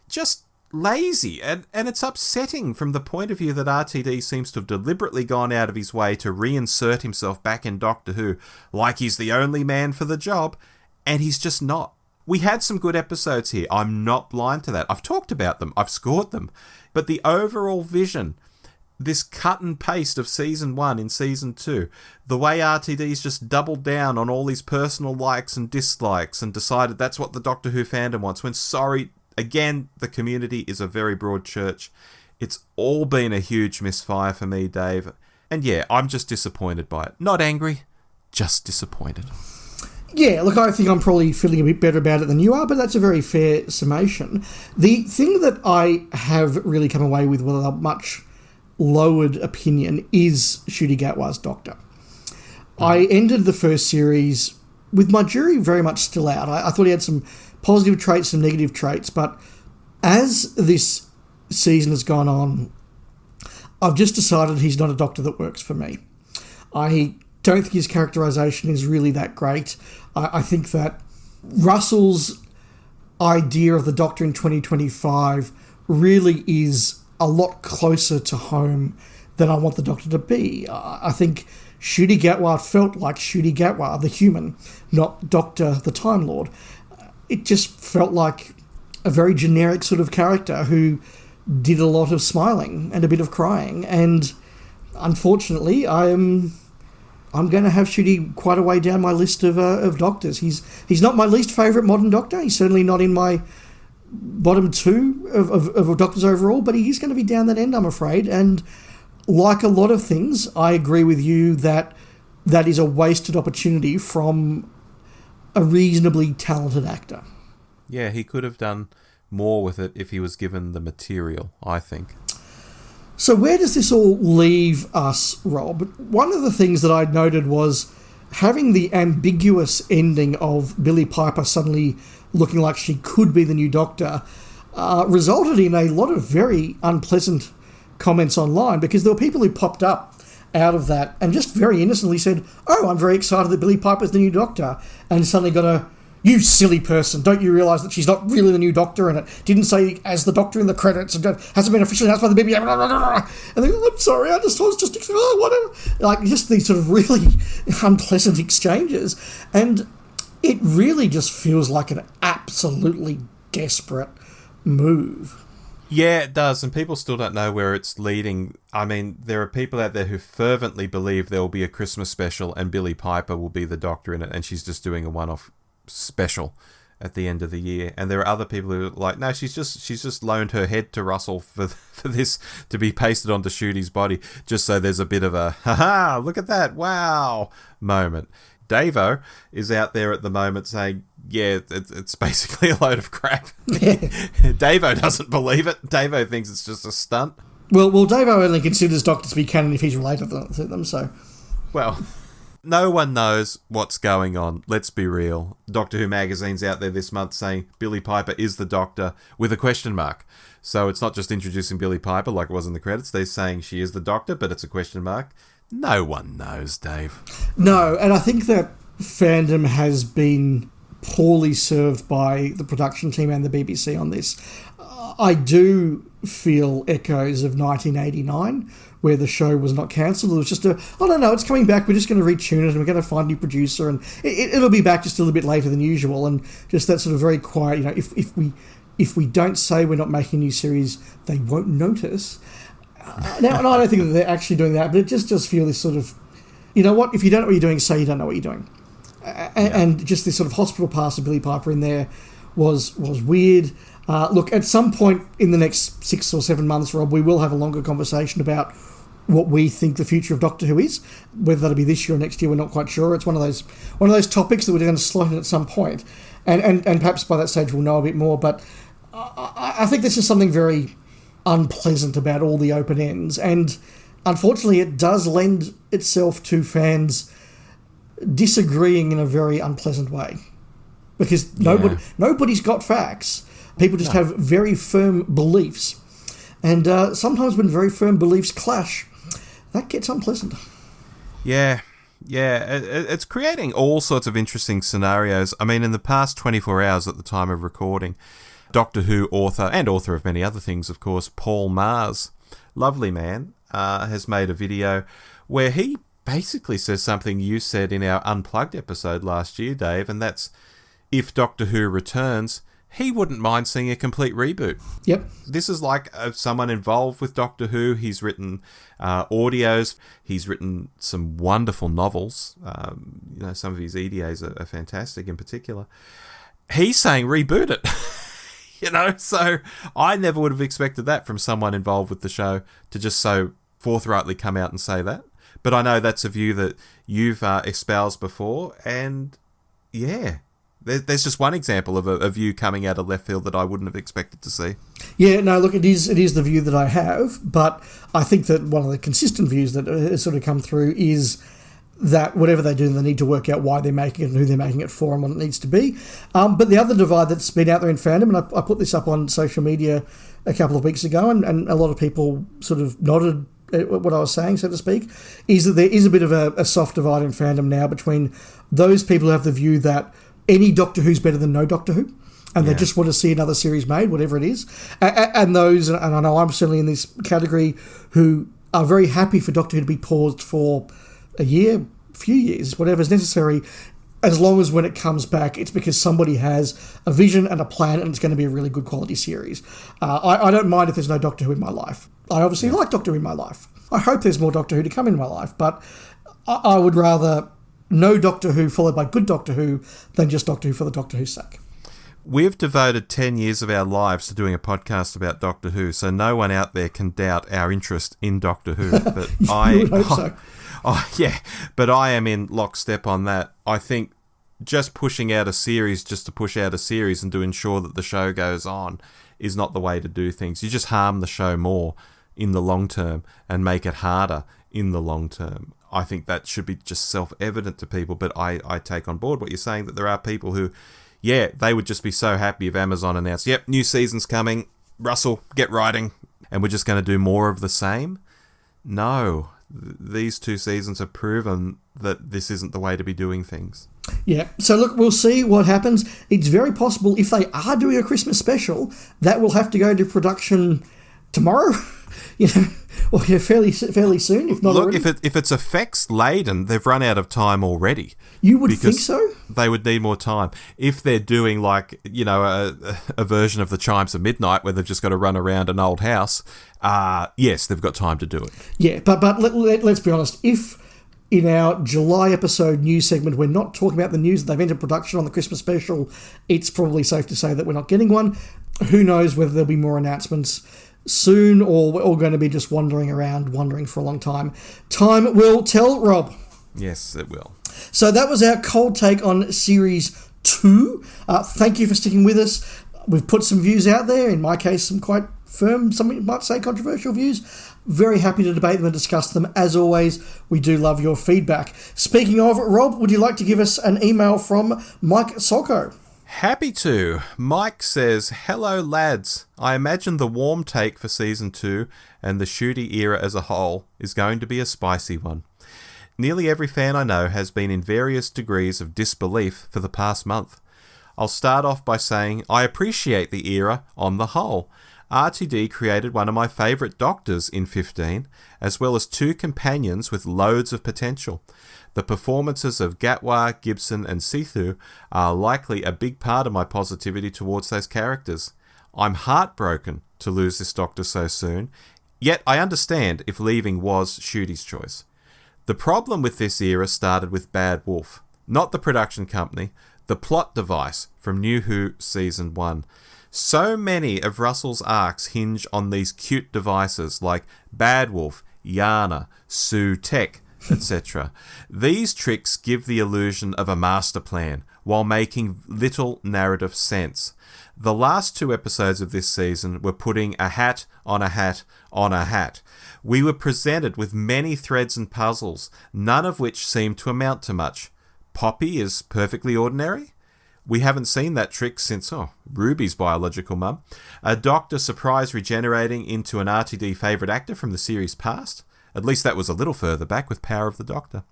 Just lazy. And it's upsetting from the point of view that RTD seems to have deliberately gone out of his way to reinsert himself back in Doctor Who like he's the only man for the job. And he's just not. We had some good episodes here. I'm not blind to that. I've talked about them. I've scored them. But the overall vision, this cut and paste of Season 1 in Season 2, the way RTD's just doubled down on all these personal likes and dislikes and decided that's what the Doctor Who fandom wants, when, sorry, again, the community is a very broad church. It's all been a huge misfire for me, Dave. And yeah, I'm just disappointed by it. Not angry, just disappointed. Yeah, look, I think I'm probably feeling a bit better about it than you are, but that's a very fair summation. The thing that I have really come away with a much lowered opinion is Ncuti Gatwa's Doctor. I ended the first series with my jury very much still out. I thought he had some positive traits, some negative traits, but as this season has gone on, I've just decided he's not a Doctor that works for me. I don't think his characterisation is really that great. I think that Russell's idea of the Doctor in 2025 really is a lot closer to home than I want the Doctor to be. I think Ncuti Gatwa felt like Ncuti Gatwa, the human, not Doctor, the Time Lord. It just felt like a very generic sort of character who did a lot of smiling and a bit of crying. And unfortunately, I'm going to have Ncuti quite a way down my list of doctors. He's not my least favourite modern doctor. He's certainly not in my bottom two of doctors overall, but he's going to be down that end, I'm afraid. And like a lot of things, I agree with you that is a wasted opportunity from a reasonably talented actor. Yeah, he could have done more with it if he was given the material, I think. So where does this all leave us, Rob? One of the things that I noted was having the ambiguous ending of Billie Piper suddenly looking like she could be the new Doctor resulted in a lot of very unpleasant comments online, because there were people who popped up out of that and just very innocently said, "Oh, I'm very excited that Billie Piper's the new Doctor," and suddenly got a, "You silly person, don't you realise that she's not really the new Doctor, and it didn't say as the Doctor in the credits, and hasn't been officially announced by the BBC," and they go, "I'm sorry, I was just whatever." Like, just these sort of really unpleasant exchanges, and it really just feels like an absolutely desperate move. Yeah, it does, and people still don't know where it's leading. I mean, there are people out there who fervently believe there will be a Christmas special and Billie Piper will be the Doctor in it, and she's just doing a one-off special at the end of the year. And there are other people who are like, no, she's just loaned her head to Russell for this to be pasted onto Ncuti's body, just so there's a bit of a, ha-ha, look at that, wow, moment. Davo is out there at the moment saying, yeah, it's basically a load of crap. Davo doesn't believe it. Davo thinks it's just a stunt. Well, Davo only considers Doctor to be canon if he's related to them, so... Well, no one knows what's going on. Let's be real. Doctor Who magazine's out there this month saying Billie Piper is the Doctor with a question mark. So it's not just introducing Billie Piper like it was in the credits. They're saying she is the Doctor, but it's a question mark. No one knows, Dave. No, and I think that fandom has been poorly served by the production team and the BBC on this. I do feel echoes of 1989, where the show was not cancelled. It was just oh no, it's coming back, we're just going to retune it and we're going to find a new producer, and it'll be back just a little bit later than usual, and just that sort of very quiet, you know, if we don't say we're not making a new series, they won't notice. Now, and I don't think that they're actually doing that, but it just does feel this sort of, you know what, if you don't know what you're doing, say you don't know what you're doing. And just this sort of hospital pass of Billie Piper in there was weird. Look, at some point in the next 6 or 7 months, Rob, we will have a longer conversation about what we think the future of Doctor Who is. Whether that'll be this year or next year, we're not quite sure. It's one of those topics that we're going to slot in at some point, and perhaps by that stage we'll know a bit more. But I think this is something very unpleasant about all the open ends, and unfortunately it does lend itself to fans disagreeing in a very unpleasant way, because nobody's got facts. People just have very firm beliefs, and sometimes when very firm beliefs clash, that gets unpleasant. Yeah, it's creating all sorts of interesting scenarios. I mean, in the past 24 hours at the time of recording, Doctor Who author, and author of many other things, of course, Paul Mars, lovely man, has made a video where he basically says something you said in our Unplugged episode last year, Dave, and that's, if Doctor Who returns, he wouldn't mind seeing a complete reboot. Yep. This is like someone involved with Doctor Who. He's written audios. He's written some wonderful novels. Some of his EDAs are fantastic in particular. He's saying reboot it. So I never would have expected that from someone involved with the show to just so forthrightly come out and say that. But I know that's a view that you've espoused before, and yeah, there's just one example of a view coming out of left field that I wouldn't have expected to see. Yeah, no, look, it is the view that I have, but I think that one of the consistent views that has sort of come through is that whatever they do, they need to work out why they're making it and who they're making it for and what it needs to be. But the other divide that's been out there in fandom, and I put this up on social media a couple of weeks ago, and a lot of people sort of nodded at what I was saying, so to speak, is that there is a bit of a soft divide in fandom now between those people who have the view that any Doctor Who's better than no Doctor Who, and they just want to see another series made, whatever it is, and those, and I know I'm certainly in this category, who are very happy for Doctor Who to be paused for a year, few years, whatever's necessary, as long as when it comes back, it's because somebody has a vision and a plan and it's going to be a really good quality series. I don't mind if there's no Doctor Who in my life. I obviously like Doctor Who in my life. I hope there's more Doctor Who to come in my life, but I would rather no Doctor Who followed by good Doctor Who than just Doctor Who for the Doctor Who's sake. We've devoted 10 years of our lives to doing a podcast about Doctor Who, so no one out there can doubt our interest in Doctor Who. But but I am in lockstep on that. I think just pushing out a series just to push out a series and to ensure that the show goes on is not the way to do things. You just harm the show more in the long term and make it harder in the long term. I think that should be just self-evident to people, but I take on board what you're saying, that there are people who, they would just be so happy if Amazon announced, yep, new season's coming, Russell, get writing, and we're just going to do more of the same. No, these 2 seasons have proven that this isn't the way to be doing things. Yeah, so look, we'll see what happens. It's very possible if they are doing a Christmas special, that will have to go into production tomorrow, or fairly soon, if not already. Look, if it's effects laden, they've run out of time already. You would think so? They would need more time. If they're doing a version of the Chimes of Midnight where they've just got to run around an old house, yes, they've got time to do it. Yeah, but let's be honest. If in our July episode news segment we're not talking about the news that they've entered production on the Christmas special, it's probably safe to say that we're not getting one. Who knows whether there'll be more announcements soon, or we're all going to be just wandering for a long time. Time will tell, Rob. Yes, it will. So that was our cold take on Series 2. Thank you for sticking with us. We've put some views out there, in my case some quite firm, some might say controversial views. Very happy to debate them and discuss them. As always, we do love your feedback. Speaking of, Rob, would you like to give us an email from Mike Solko? Happy to. Mike says, hello lads. I imagine the warm take for Season 2 and the Ncuti era as a whole is going to be a spicy one. Nearly every fan I know has been in various degrees of disbelief for the past month. I'll start off by saying I appreciate the era on the whole. RTD created one of my favourite Doctors in 15, as well as 2 companions with loads of potential. The performances of Gatwa, Gibson and Sethu are likely a big part of my positivity towards those characters. I'm heartbroken to lose this Doctor so soon, yet I understand if leaving was Ncuti's choice. The problem with this era started with Bad Wolf, not the production company, the plot device from New Who Season 1. So many of Russell's arcs hinge on these cute devices like Bad Wolf, Yana, Sue Tech, etc. These tricks give the illusion of a master plan while making little narrative sense. The last 2 episodes of this season were putting a hat on a hat on a hat. We were presented with many threads and puzzles, none of which seemed to amount to much. Poppy is perfectly ordinary. We haven't seen that trick since, Ruby's biological mum. A Doctor surprise regenerating into an RTD favourite actor from the series past. At least that was a little further back with Power of the Doctor.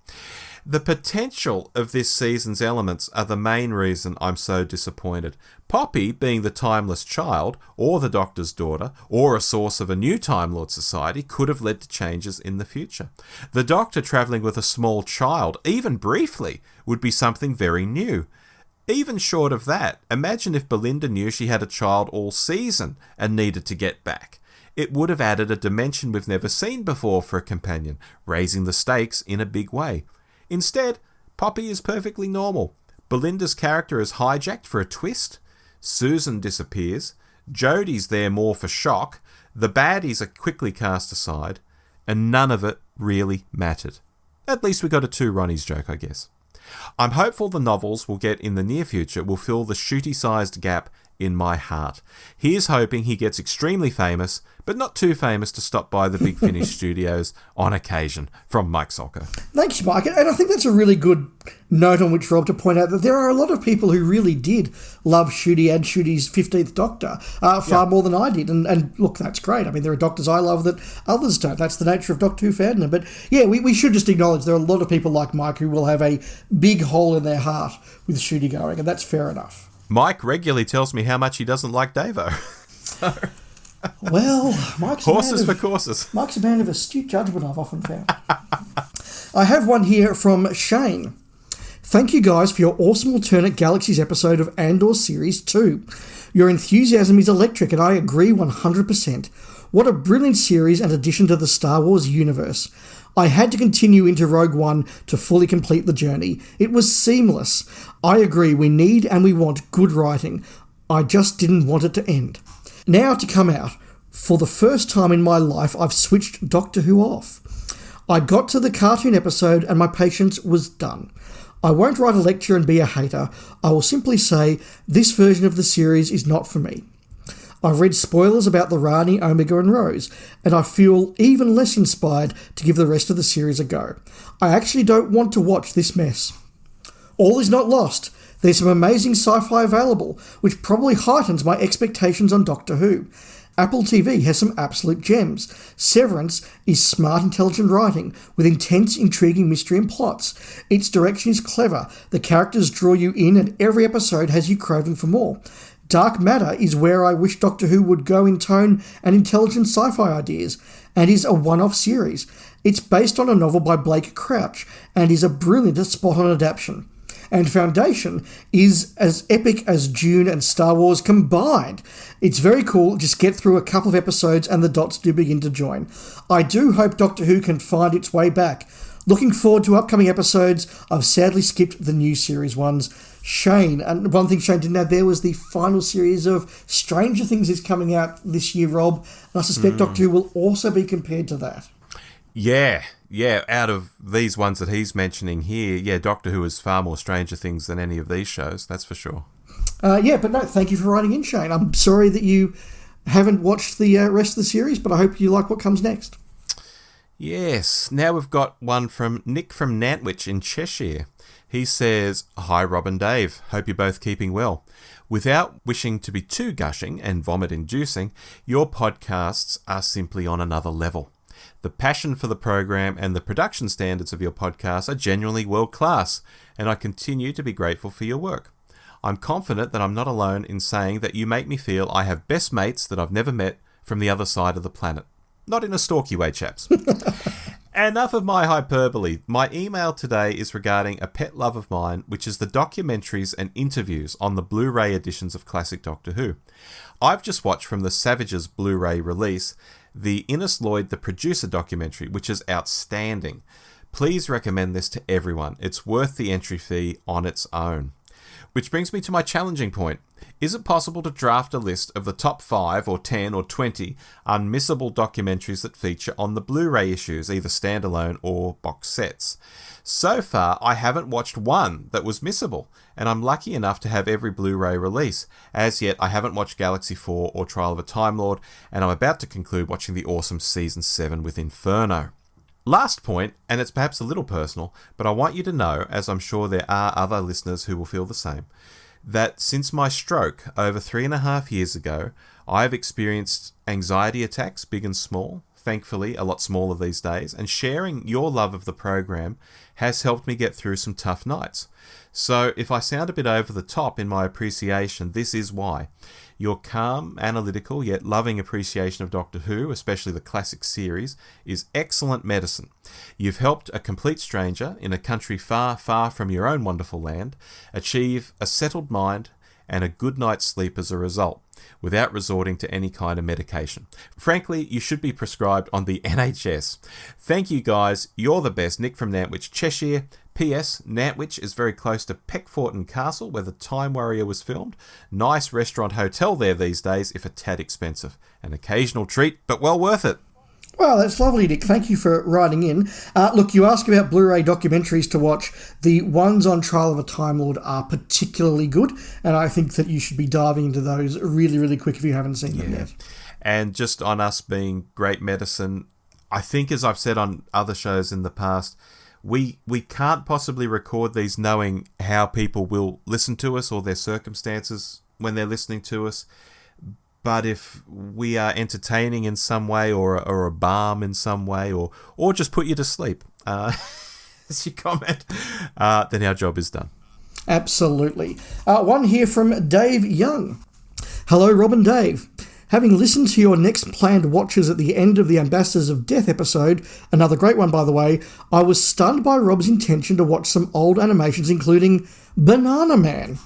The potential of this season's elements are the main reason I'm so disappointed. Poppy being the timeless child, or the Doctor's daughter, or a source of a new Time Lord society could have led to changes in the future. The Doctor travelling with a small child, even briefly, would be something very new. Even short of that, imagine if Belinda knew she had a child all season and needed to get back. It would have added a dimension we've never seen before for a companion, raising the stakes in a big way. Instead, Poppy is perfectly normal. Belinda's character is hijacked for a twist. Susan disappears. Jodie's there more for shock. The baddies are quickly cast aside. And none of it really mattered. At least we got a 2 Ronnies joke, I guess. I'm hopeful the novels we'll get in the near future will fill the Ncuti-sized gap in my heart. Here's hoping he gets extremely famous, but not too famous to stop by the Big Finish studios on occasion. From Mike Solko. Thanks, Mike. And I think that's a really good note on which, Rob, to point out that there are a lot of people who really did love Ncuti and Ncuti's 15th Doctor far more than I did. And look, that's great. I mean, there are Doctors I love that others don't. That's the nature of Doctor Who fandom. But yeah, we should just acknowledge there are a lot of people like Mike who will have a big hole in their heart with Ncuti going, and that's fair enough. Mike regularly tells me how much he doesn't like Davo. Well, Mike's horses for courses. Mike's a man of astute judgment, I've often found. I have one here from Shane. Thank you guys for your awesome Alternate Galaxies episode of Andor Series 2. Your enthusiasm is electric and I agree 100%. What a brilliant series and addition to the Star Wars universe. I had to continue into Rogue One to fully complete the journey. It was seamless. I agree, we need and we want good writing. I just didn't want it to end. Now to come out. For the first time in my life, I've switched Doctor Who off. I got to the cartoon episode and my patience was done. I won't write a lecture and be a hater. I will simply say this version of the series is not for me. I've read spoilers about the Rani, Omega and Rose, and I feel even less inspired to give the rest of the series a go. I actually don't want to watch this mess. All is not lost. There's some amazing sci-fi available, which probably heightens my expectations on Doctor Who. Apple TV has some absolute gems. Severance is smart, intelligent writing, with intense, intriguing mystery and plots. Its direction is clever, the characters draw you in, and every episode has you craving for more. Dark Matter is where I wish Doctor Who would go in tone and intelligent sci-fi ideas, and is a one-off series. It's based on a novel by Blake Crouch, and is a brilliant spot-on adaptation. And Foundation is as epic as Dune and Star Wars combined. It's very cool, just get through a couple of episodes and the dots do begin to join. I do hope Doctor Who can find its way back. Looking forward to upcoming episodes. I've sadly skipped the new series ones. Shane, and one thing Shane didn't add there was the final series of Stranger Things is coming out this year, Rob, and I suspect Doctor Who will also be compared to that. Yeah, out of these ones that he's mentioning here, Doctor Who is far more Stranger Things than any of these shows, that's for sure. But no, thank you for writing in, Shane. I'm sorry that you haven't watched the rest of the series, but I hope you like what comes next. Yes, now we've got one from Nick from Nantwich in Cheshire. He says, "Hi Rob and Dave, hope you're both keeping well. Without wishing to be too gushing and vomit-inducing, your podcasts are simply on another level. The passion for the program and the production standards of your podcast are genuinely world-class, and I continue to be grateful for your work. I'm confident that I'm not alone in saying that you make me feel I have best mates that I've never met from the other side of the planet. Not in a stalky way, chaps." Enough of my hyperbole. My email today is regarding a pet love of mine, which is the documentaries and interviews on the Blu-ray editions of classic Doctor Who. I've just watched from the Savages Blu-ray release the Innes Lloyd the Producer documentary, which is outstanding. Please recommend this to everyone. It's worth the entry fee on its own. Which brings me to my challenging point. Is it possible to draft a list of the top 5 or 10 or 20 unmissable documentaries that feature on the Blu-ray issues, either standalone or box sets? So far, I haven't watched one that was missable, and I'm lucky enough to have every Blu-ray release. As yet, I haven't watched Galaxy 4 or Trial of a Time Lord, and I'm about to conclude watching the awesome Season 7 with Inferno. Last point, and it's perhaps a little personal, but I want you to know, as I'm sure there are other listeners who will feel the same, that since my stroke over 3.5 years ago, I have experienced anxiety attacks, big and small, thankfully a lot smaller these days, and sharing your love of the program has helped me get through some tough nights. So if I sound a bit over the top in my appreciation, this is why. Your calm, analytical, yet loving appreciation of Doctor Who, especially the classic series, is excellent medicine. You've helped a complete stranger in a country far, far from your own wonderful land achieve a settled mind and a good night's sleep as a result, without resorting to any kind of medication. Frankly, you should be prescribed on the NHS. Thank you guys, you're the best. Nick from Nantwich, Cheshire. P.S. Nantwich is very close to Peckforton Castle, where the Time Warrior was filmed. Nice restaurant hotel there these days, if a tad expensive. An occasional treat, but well worth it. Well, that's lovely, Dick. Thank you for writing in. Look, you ask about Blu-ray documentaries to watch. The ones on Trial of a Time Lord are particularly good, and I think that you should be diving into those really, really quick if you haven't seen them yet. And just on us being great medicine, I think, as I've said on other shows in the past, we can't possibly record these knowing how people will listen to us or their circumstances when they're listening to us. But if we are entertaining in some way or a balm in some way or just put you to sleep, as you comment, then our job is done. Absolutely. One here from Dave Young. Hello, Rob and Dave. Having listened to your next planned watches at the end of the Ambassadors of Death episode, another great one by the way, I was stunned by Rob's intention to watch some old animations including Banana Man.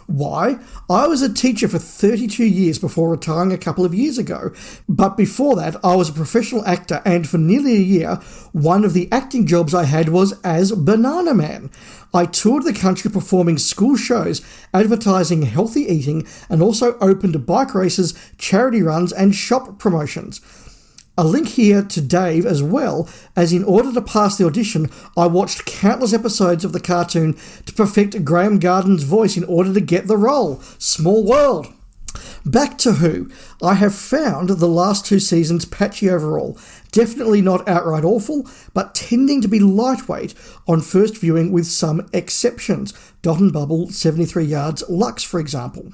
Why? I was a teacher for 32 years before retiring a couple of years ago, but before that I was a professional actor, and for nearly a year, one of the acting jobs I had was as Banana Man. I toured the country performing school shows, advertising healthy eating, and also opened bike races, charity runs, and shop promotions. A link here to Dave as well, as in order to pass the audition, I watched countless episodes of the cartoon to perfect Graham Garden's voice in order to get the role. Small world. Back to Who. I have found the last 2 seasons patchy overall. Definitely not outright awful, but tending to be lightweight on first viewing with some exceptions. Dot and Bubble, 73 Yards, Lux, for example.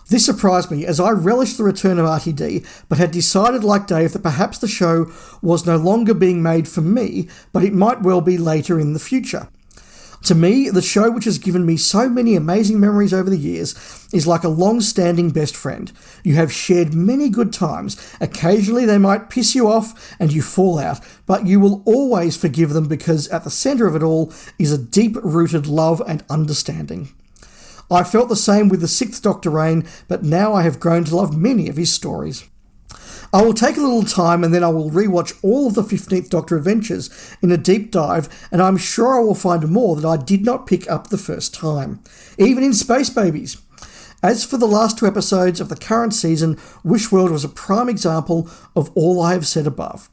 This surprised me as I relished the return of RTD, but had decided like Dave that perhaps the show was no longer being made for me, but it might well be later in the future. To me, the show which has given me so many amazing memories over the years is like a long-standing best friend. You have shared many good times. Occasionally they might piss you off and you fall out, but you will always forgive them because at the centre of it all is a deep-rooted love and understanding. I felt the same with the 6th Doctor Reign, but now I have grown to love many of his stories. I will take a little time and then I will rewatch all of the 15th Doctor adventures in a deep dive, and I'm sure I will find more that I did not pick up the first time, even in Space Babies. As for the last 2 episodes of the current season, Wishworld was a prime example of all I have said above.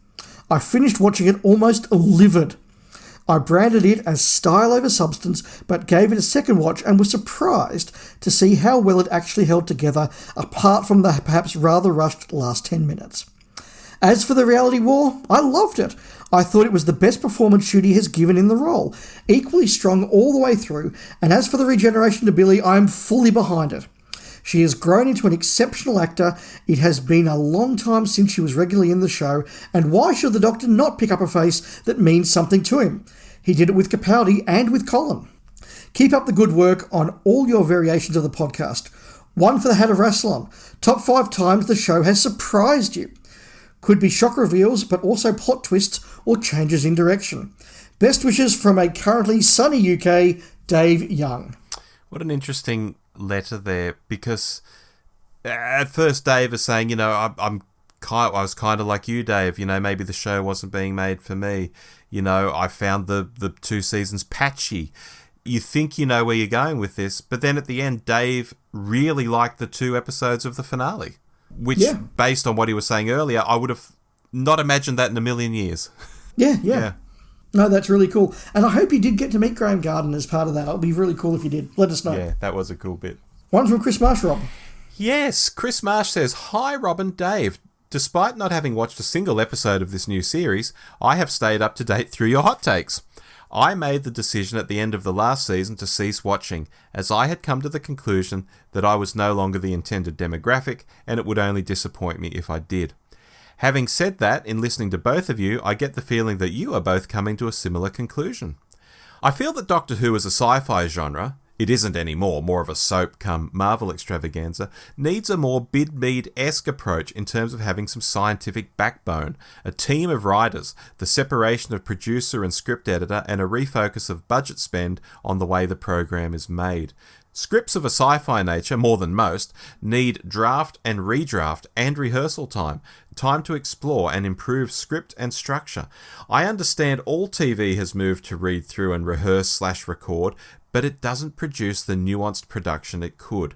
I finished watching it almost livid. I branded it as style over substance, but gave it a second watch and was surprised to see how well it actually held together, apart from the perhaps rather rushed last 10 minutes. As for the reality war, I loved it. I thought it was the best performance Ncuti has given in the role, equally strong all the way through, and as for the regeneration to Billy, I am fully behind it. She has grown into an exceptional actor. It has been a long time since she was regularly in the show, and why should the Doctor not pick up a face that means something to him? He did it with Capaldi and with Colin. Keep up the good work on all your variations of the podcast. One for the Hat of Rassilon. Top 5 times the show has surprised you. Could be shock reveals, but also plot twists or changes in direction. Best wishes from a currently sunny UK, Dave Young. What an interesting letter there, because at first Dave is saying, I was kind of like you, Dave, maybe the show wasn't being made for me. I found the 2 seasons patchy. You think you know where you're going with this, but then at the end, Dave really liked the 2 episodes of the finale, which, based on what he was saying earlier, I would have not imagined that in a million years. Yeah. No, that's really cool. And I hope you did get to meet Graham Garden as part of that. It'll be really cool if you did. Let us know. Yeah, that was a cool bit. One from Chris Marsh, Rob. Yes, Chris Marsh says, "Hi, Rob and Dave. Despite not having watched a single episode of this new series, I have stayed up to date through your hot takes. I made the decision at the end of the last season to cease watching, as I had come to the conclusion that I was no longer the intended demographic, and it would only disappoint me if I did. Having said that, in listening to both of you, I get the feeling that you are both coming to a similar conclusion. I feel that Doctor Who as a sci-fi genre, it isn't anymore, more of a soap come Marvel extravaganza, needs a more Bidmead-esque approach in terms of having some scientific backbone, a team of writers, the separation of producer and script editor, and a refocus of budget spend on the way the program is made. Scripts of a sci-fi nature, more than most, need draft and redraft and rehearsal time to explore and improve script and structure. I understand all TV has moved to read through and rehearse/record, but it doesn't produce the nuanced production it could.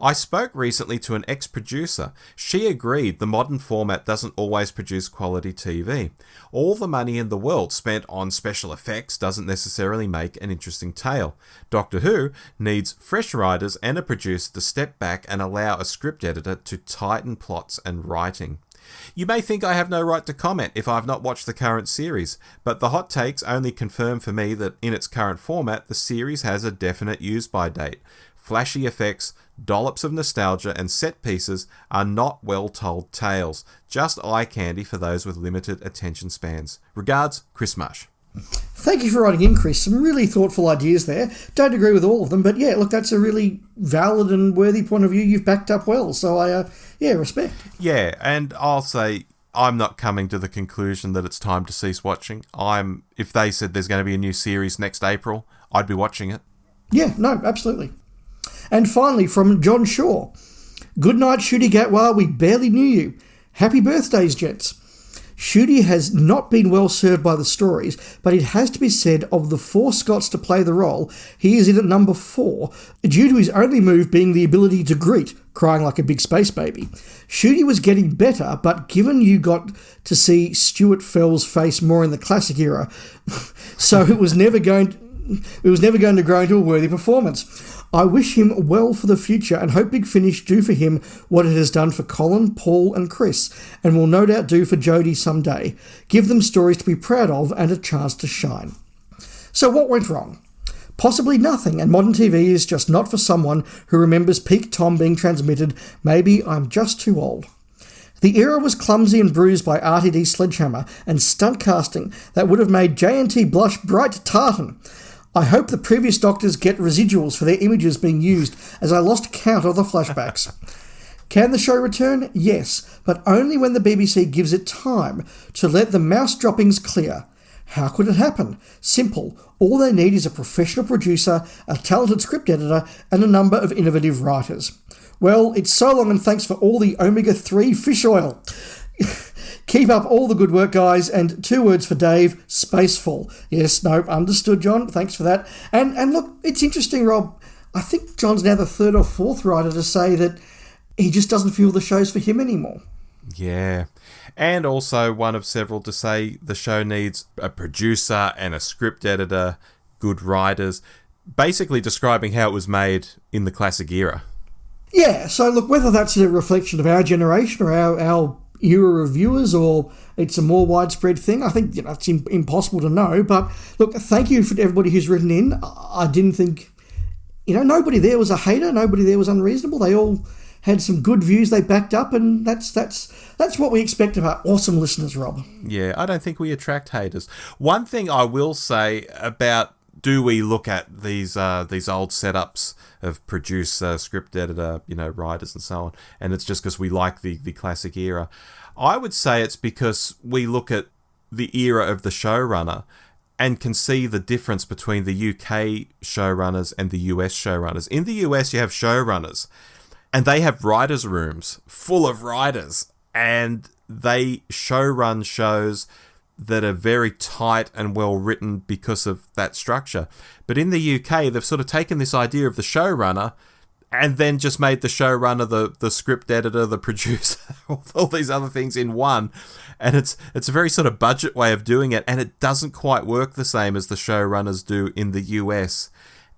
I spoke recently to an ex-producer. She agreed the modern format doesn't always produce quality TV. All the money in the world spent on special effects doesn't necessarily make an interesting tale. Doctor Who needs fresh writers and a producer to step back and allow a script editor to tighten plots and writing. You may think I have no right to comment if I've not watched the current series, but the hot takes only confirm for me that in its current format, the series has a definite use-by date. Flashy effects, dollops of nostalgia, and set pieces are not well-told tales, just eye candy for those with limited attention spans. Regards, Chris Marsh. Thank you for writing in, Chris. Some really thoughtful ideas there. Don't agree with all of them, but yeah, look, that's a really valid and worthy point of view you've backed up well. So respect. Yeah, and I'll say I'm not coming to the conclusion that it's time to cease watching. If they said there's going to be a new series next April, I'd be watching it. Yeah, no, absolutely. And finally, from John Shaw. Good night, Ncuti Gatwa. We barely knew you. Happy birthdays, gents. Ncuti has not been well served by the stories, but it has to be said of the 4 Scots to play the role, he is in at number 4, due to his only move being the ability to greet, crying like a big space baby. Ncuti was getting better, but given you got to see Stuart Fell's face more in the classic era, so it was never going to grow into a worthy performance. I wish him well for the future and hope Big Finish do for him what it has done for Colin, Paul and Chris, and will no doubt do for Jodie someday. Give them stories to be proud of and a chance to shine. So what went wrong? Possibly nothing, and modern TV is just not for someone who remembers Peak Tom being transmitted. Maybe I'm just too old. The era was clumsy and bruised by RTD sledgehammer and stunt casting that would have made JNT blush bright tartan. I hope the previous doctors get residuals for their images being used, as I lost count of the flashbacks. Can the show return? Yes, but only when the BBC gives it time to let the mouse droppings clear. How could it happen? Simple. All they need is a professional producer, a talented script editor, and a number of innovative writers. Well, it's so long and thanks for all the omega-3 fish oil. Keep up all the good work, guys, and 2 words for Dave, spaceful. Yes, no, understood, John. Thanks for that. And look, it's interesting, Rob. I think John's now the 3rd or 4th writer to say that he just doesn't feel the show's for him anymore. Yeah. And also one of several to say the show needs a producer and a script editor, good writers, basically describing how it was made in the classic era. Yeah, so look, whether that's a reflection of our generation or our era of viewers, or it's a more widespread thing, I think it's impossible to know. But look, thank you for everybody who's written in. I didn't think, nobody there was a hater, nobody there was unreasonable. They all had some good views they backed up, and that's what we expect of our awesome listeners, Rob. Yeah, I don't think we attract haters. One thing I will say about, do we look at these old setups of producer, script editor, writers and so on, and it's just because we like the classic era? I would say it's because we look at the era of the showrunner and can see the difference between the UK showrunners and the US showrunners. In the US, you have showrunners, and they have writers' rooms full of writers, and they showrun shows that are very tight and well written because of that structure. But in the UK, they've sort of taken this idea of the showrunner and then just made the showrunner the script editor, the producer, all these other things in one. And it's a very sort of budget way of doing it, and it doesn't quite work the same as the showrunners do in the US.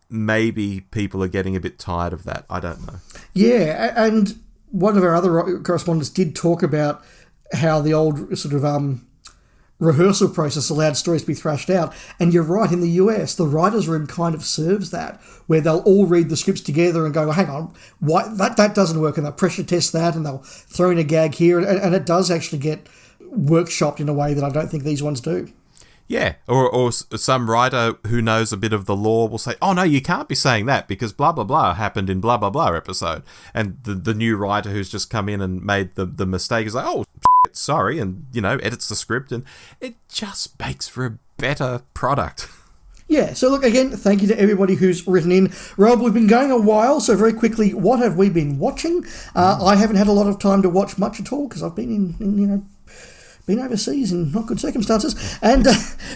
Maybe people are getting a bit tired of that. I don't know. Yeah, and one of our other correspondents did talk about how the old sort of rehearsal process allowed stories to be thrashed out. And you're right, in the US, the writer's room kind of serves that, where they'll all read the scripts together and go, well, hang on, why that doesn't work, and they'll pressure test that, and they'll throw in a gag here, and it does actually get workshopped in a way that I don't think these ones do. Yeah, or some writer who knows a bit of the law will say, oh no, you can't be saying that because blah, blah, blah happened in blah, blah, blah episode. And the new writer who's just come in and made the mistake is like, oh, shit, sorry, and, edits the script, and it just makes for a better product. Yeah, so look, again, thank you to everybody who's written in. Rob, we've been going a while, so very quickly, what have we been watching? I haven't had a lot of time to watch much at all because I've been been overseas in not good circumstances, and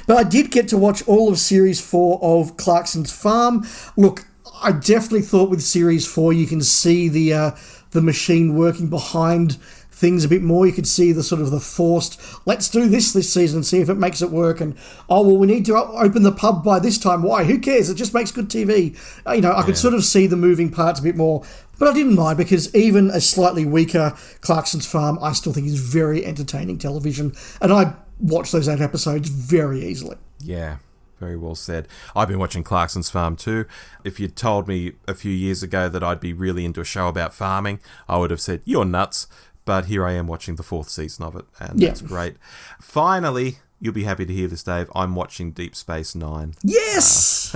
but I did get to watch all of Series 4 of Clarkson's Farm. Look, I definitely thought with Series 4 you can see the machine working behind things a bit more. You could see the sort of the forced, let's do this season and see if it makes it work, and we need to open the pub by this time. Why? Who cares? It just makes good TV. I could sort of see the moving parts a bit more. But I didn't mind, because even a slightly weaker Clarkson's Farm, I still think is very entertaining television. And I watched those 8 episodes very easily. Yeah, very well said. I've been watching Clarkson's Farm too. If you'd told me a few years ago that I'd be really into a show about farming, I would have said, you're nuts. But here I am watching the 4th season of it, and that's great. Finally, you'll be happy to hear this, Dave, I'm watching Deep Space Nine. Yes!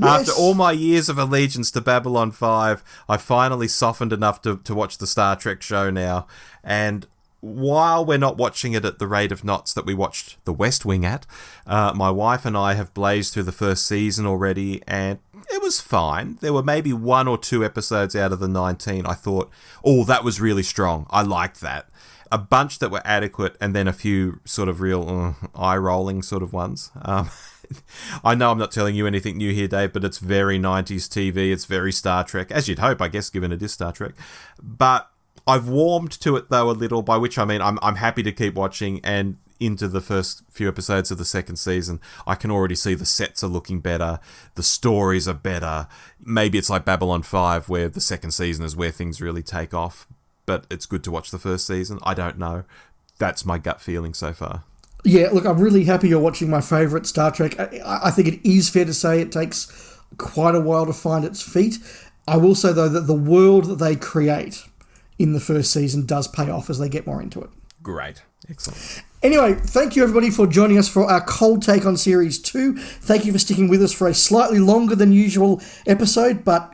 After all my years of allegiance to Babylon 5, I finally softened enough to watch the Star Trek show now. And while we're not watching it at the rate of knots that we watched The West Wing at, my wife and I have blazed through the first season already, and it was fine. There were maybe 1 or 2 episodes out of the 19 I thought, oh, that was really strong. I liked that. A bunch that were adequate, and then a few sort of real eye-rolling sort of ones. I know I'm not telling you anything new here, Dave, but it's very 90s TV. It's very Star Trek, as you'd hope, I guess, given it is Star Trek. But I've warmed to it, though, a little, by which I mean I'm happy to keep watching, and into the first few episodes of the second season, I can already see the sets are looking better, the stories are better. Maybe it's like Babylon 5, where the second season is where things really take off. But it's good to watch the first season. I don't know. That's my gut feeling so far. Yeah, look, I'm really happy you're watching my favourite Star Trek. I think it is fair to say it takes quite a while to find its feet. I will say, though, that the world that they create in the first season does pay off as they get more into it. Great. Excellent. Anyway, thank you everybody for joining us for our cold take on Series 2. Thank you for sticking with us for a slightly longer than usual episode, but,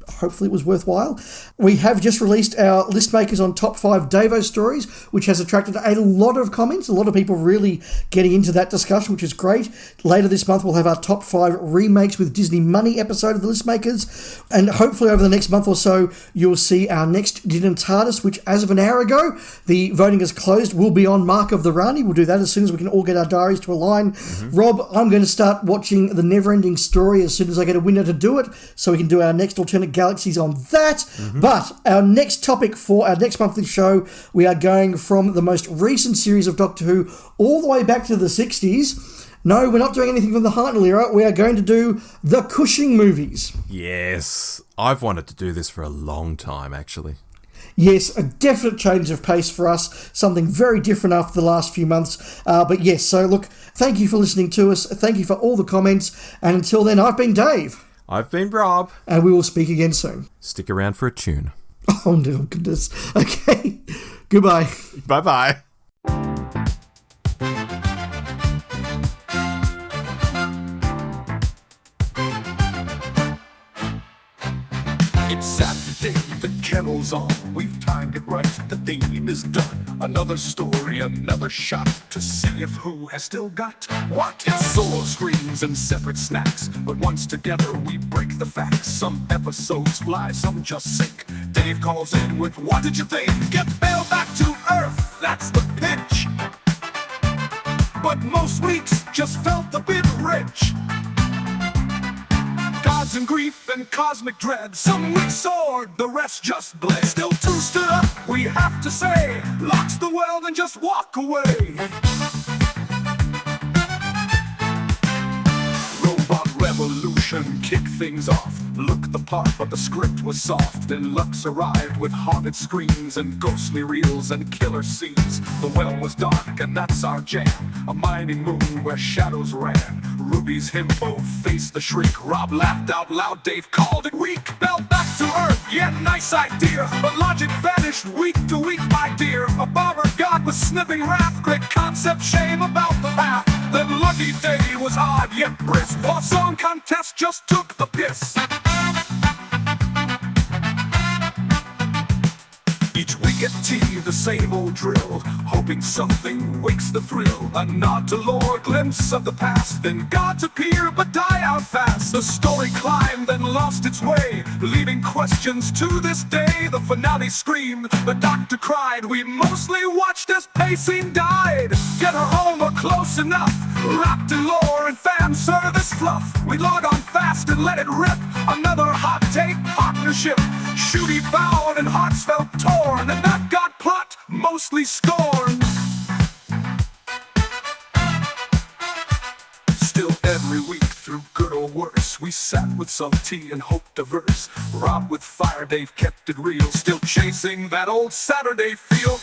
hopefully it was worthwhile. We have just released our list makers on top 5 Davo stories, which has attracted a lot of comments, a lot of people really getting into that discussion, which is great. Later this month, we'll have our top 5 remakes with Disney Money episode of the list makers. And hopefully over the next month or so, you'll see our next Din TARDIS, which as of an hour ago, the voting is closed, will be on Mark of the Rani. We'll do that as soon as we can all get our diaries to align. Mm-hmm. Rob, I'm going to start watching The Neverending Story as soon as I get a window to do it, so we can do our next alternate galaxies on that. Mm-hmm. But our next topic for our next monthly show, we are going from the most recent series of Doctor Who all the way back to the 60s. No, we're not doing anything from the Hartnell era. We are going to do the Cushing movies. Yes. I've wanted to do this for a long time, actually. Yes, a definite change of pace for us. Something very different after the last few months. But yes, so look, thank you for listening to us. Thank you for all the comments. And until then, I've been Dave. I've been Rob. And we will speak again soon. Stick around for a tune. Oh, no, goodness. Okay. Goodbye. Bye-bye. It's Saturday, the kettle's on. We've timed it right, the theme is done. Another story, another shot to see if who has still got what. It's solo screens and separate snacks, but once together we break the facts. Some episodes fly, some just sink. Dave calls in with, what did you think? Get bailed back to earth, that's the pitch. But most weeks just felt a bit rich. Gods and grief and cosmic dread. Some weeks soared, the rest just bled. Still two stood up, we have to say. Locks the world and just walk away. Robot revolution kicked things off. Looked the part, but the script was soft. Then Lux arrived with haunted screams and ghostly reels and killer scenes. The well was dark, and that's our jam. A mining moon where shadows ran. Ruby's himbo faced the shriek. Rob laughed out loud, Dave called it weak. Bell back to earth, yeah, nice idea. But logic vanished week to week, my dear. A barber god was sniffing wrath. Great concept, shame about the path. Then Lucky Day was odd yet brisk. While song contest just took the piss. Each week at tea, the same old drill, hoping something wakes the thrill. A nod to lore, glimpse of the past, then gods appear but die out fast. The story climbed, then lost its way, leaving questions to this day. The finale screamed, the doctor cried. We mostly watched as pacing died. Get her home or close enough, wrapped in lore and fan service fluff. We log on fast and let it rip. Another hot take partnership. Shooty bowed and hearts felt torn, and that got plot mostly scorned. Still every week, through good or worse, we sat with some tea and hoped a verse. Rob with fire, Dave kept it real, still chasing that old Saturday feel.